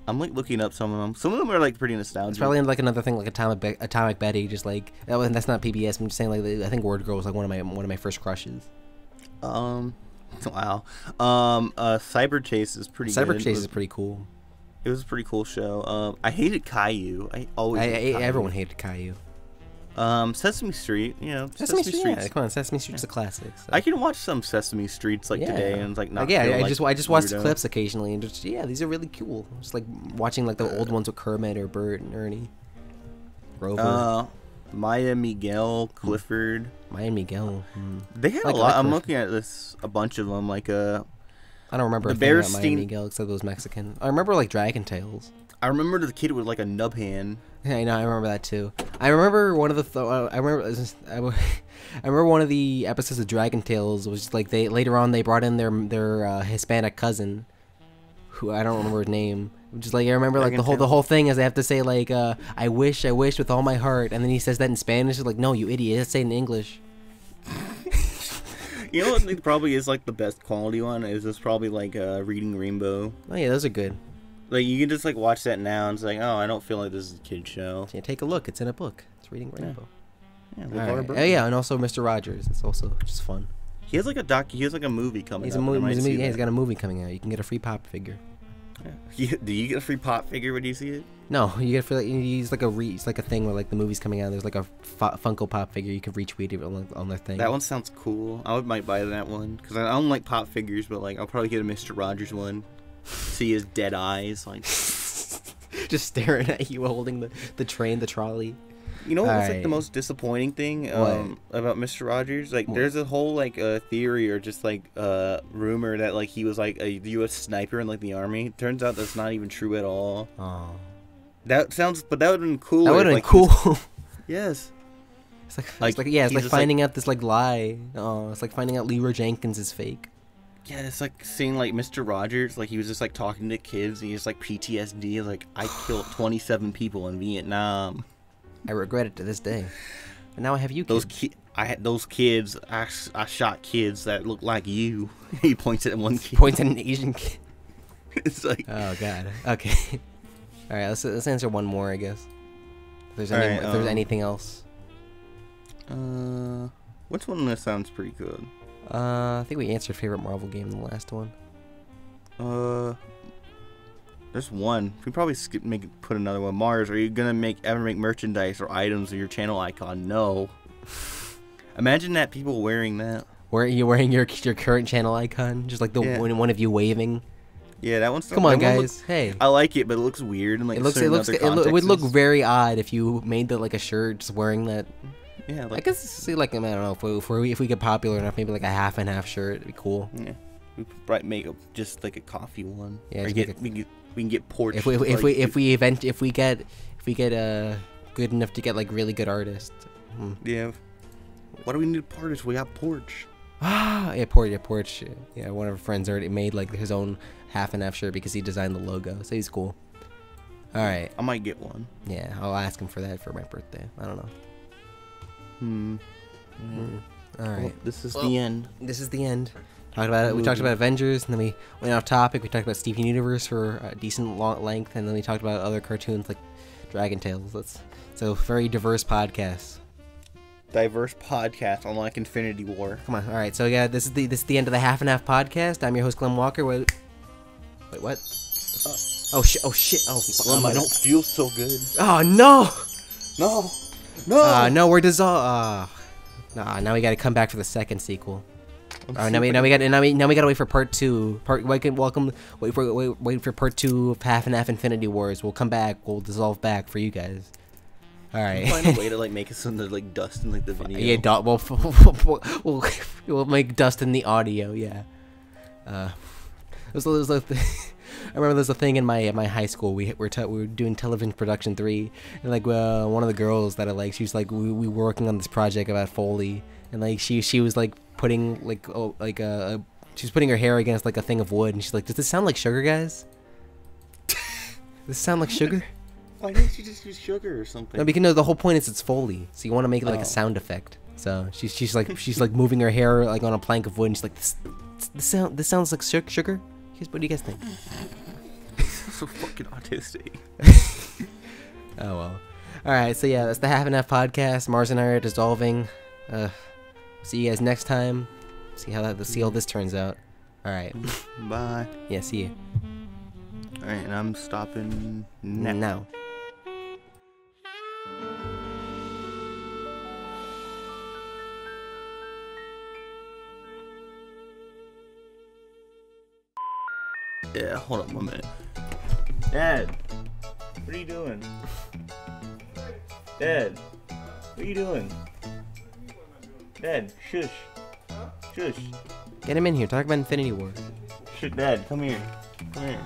I'm like looking up some of them. Some of them are like pretty nostalgic. It's probably like another thing like Atomic Betty, just like that's not PBS. I'm just saying like I think Word Girl was like one of my first crushes. Wow. Cyber Chase is pretty. Cyber Chase is pretty cool. It was a pretty cool show. I hated Caillou. Everyone hated Caillou. Sesame Street, Sesame Street. Yeah, come on, Sesame Street's a classic. So. I can watch some Sesame Streets like today, and it's like not. I just watch the clips occasionally, and just these are really cool. Just like watching like the old ones with Kermit or Bert and Ernie. Grover. Maya Miguel, Clifford. Maya Miguel. They had a lot. I'm looking at a bunch of them. Like I don't remember the a thing about Maya Miguel except it was Mexican. I remember like Dragon Tales. I remember the kid with like a nub hand. Yeah, I know. I remember that too. I remember one of the. I remember one of the episodes of Dragon Tales was just like they later on they brought in their Hispanic cousin, who I don't remember his name. Just like I remember like the whole thing is they have to say like I wish with all my heart, and then he says that in Spanish. It's like, no, you idiot. Let's say it in English. You know what I think probably is like the best quality one is this probably like Reading Rainbow. Oh yeah, those are good. Like you can just like watch that now and it's like, oh, I don't feel like this is a kid show. Yeah, take a look. It's in a book. It's Reading Rainbow. Yeah, Oh yeah, and also Mr. Rogers. It's also just fun. He has like a movie coming. He's got a movie coming out. You can get a free pop figure. Yeah. Do you get a free pop figure when you see it? No, you get it's like a thing where like the movie's coming out. There's like a Funko Pop figure you can retweet it on their thing. That one sounds cool. might buy that one because I don't like pop figures, but like I'll probably get a Mr. Rogers one. See his dead eyes, like just staring at you holding the trolley. You know what's like the most disappointing thing about Mr. Rogers? Like, there's a whole like theory or just like rumor that like he was like a U.S. sniper in like the army. Turns out that's not even true at all. Oh, but that would have been cool. That would have been cool. Yes. It's like finding out this like lie. Oh, it's like finding out Leroy Jenkins is fake. Yeah, it's like seeing like Mr. Rogers, like he was just like talking to kids, and he's like PTSD, like I killed 27 people in Vietnam. I regret it to this day. But now I have you kids. I had those kids. I shot kids that look like you. He points at one kid. Points at an Asian kid. It's like, oh god. Okay. All right. Let's answer one more, I guess. If there's anything else. Which one of this sounds pretty good? I think we answered favorite Marvel game in the last one. There's one. We probably put another one. Mars, are you gonna ever make merchandise or items of your channel icon? No. Imagine that people wearing that. Weren't you wearing your current channel icon? Just like the one of you waving. Yeah, that one's. Come on, guys. Hey. I like it, but it looks weird and like it would look very odd if you made that like a shirt just wearing that. Yeah, like, I guess see like I don't know if we get popular enough, maybe like a half and half shirt, it'd be cool. Yeah, we could make just like a coffee one. Yeah, we can get porch. If we get good enough to get like really good artists. Yeah. Why do we need porch? We got porch. Ah, yeah, porch. Yeah, one of our friends already made like his own half and half shirt because he designed the logo, so he's cool. All right. I might get one. Yeah, I'll ask him for that for my birthday. I don't know. All right. Well, this is the end. This is the end. Talked about it. We talked about Avengers, and then we went off topic. We talked about Steven Universe for a decent long length, and then we talked about other cartoons like Dragon Tales. So very diverse podcast. Diverse podcast, unlike Infinity War. Come on. All right. So yeah, this is the end of the half and half podcast. I'm your host Glenn Walker. Wait, what? Oh shit. I don't feel so good. Oh no. No. No, we're dissolved. Now we got to come back for the second sequel. Now we gotta wait for part 2. Wait for part 2 of Half and Half Infinity Wars. We'll come back. We'll dissolve back for you guys. All right. We'll find a way to like make it so there's like dust in like the video. Yeah, we'll make dust in the audio. Yeah. I remember there's a thing in my high school. We were doing television production 3, and like one of the girls that I like, she was like we were working on this project about Foley, and like she was like putting she was putting her hair against like a thing of wood, and she's like, "Does this sound like sugar, guys? Does this sound like sugar?" Why didn't you just use sugar or something? No, because the whole point is it's Foley, so you want to make it like a sound effect. So she's like moving her hair like on a plank of wood, and she's like, this sounds like sugar. What do you guys think? So fucking autistic. Oh well. All right, so yeah, that's the Half and Half podcast. Mars and I are dissolving. See you guys next time. See how this turns out. All right. Bye. Yeah, see you. All right, and I'm stopping now. Yeah, hold on 1 minute. Dad, what are you doing? Dad, what are you doing? Dad, shush. Shush. Get him in here. Talk about Infinity War. Shit, Dad, come here. Come here.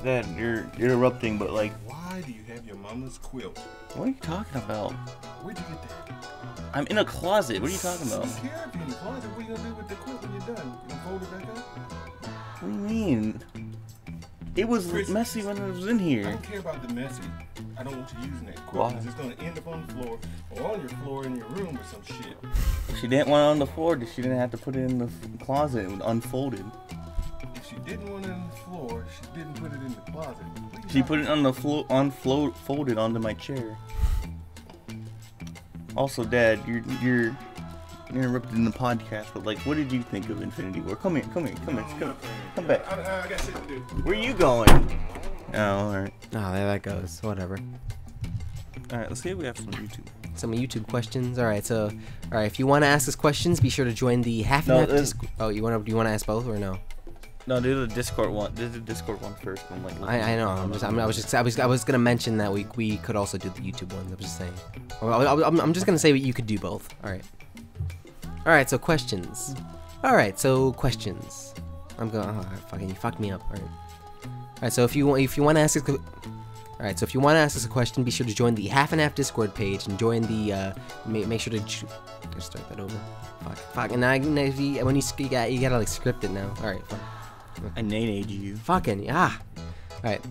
Dad, you're interrupting, but like... Why do you have your mama's quilt? What are you talking about? Where'd you get that? I'm in a closet. What are you talking about? Here, if you're in the closet, what are you gonna do with the quilt when you're done? You gonna fold it back up? What do you mean? It was messy when it was in I here. don't care about the messy. I don't want you using that quilt because it's gonna end up on the floor or on your floor in your room or some shit. She didn't want it on the floor. She didn't have to put it in the closet. It was unfolded. If she didn't want it on the floor, she didn't put it in the closet. She put it on the floor, folded onto my chair. Also, Dad, you're interrupting the podcast, but like, what did you think of Infinity War? Come back. I got shit to do. Where are you going? Oh, alright. Oh, there that goes. Whatever. Alright, let's see if we have some YouTube. Some YouTube questions. All right, if you want to ask us questions, be sure to join the Half and Half Discord. Oh, do you want to ask both or no? No, do the Discord one. Do the Discord one first. I'm like, I know. I was gonna mention that we could also do the YouTube ones. I was just saying. I'm just gonna say you could do both. All right. So questions. All right. So questions. I'm going. Oh, fucking, you fucked me up. All right. So if you want to ask us. All right. So if you want to ask us a question, be sure to join the Half and Half Discord page and join the. Make sure to. Just start that over. Fuck. And now when you gotta like script it now. All right. Fine. I nade you. Fucking, Alright.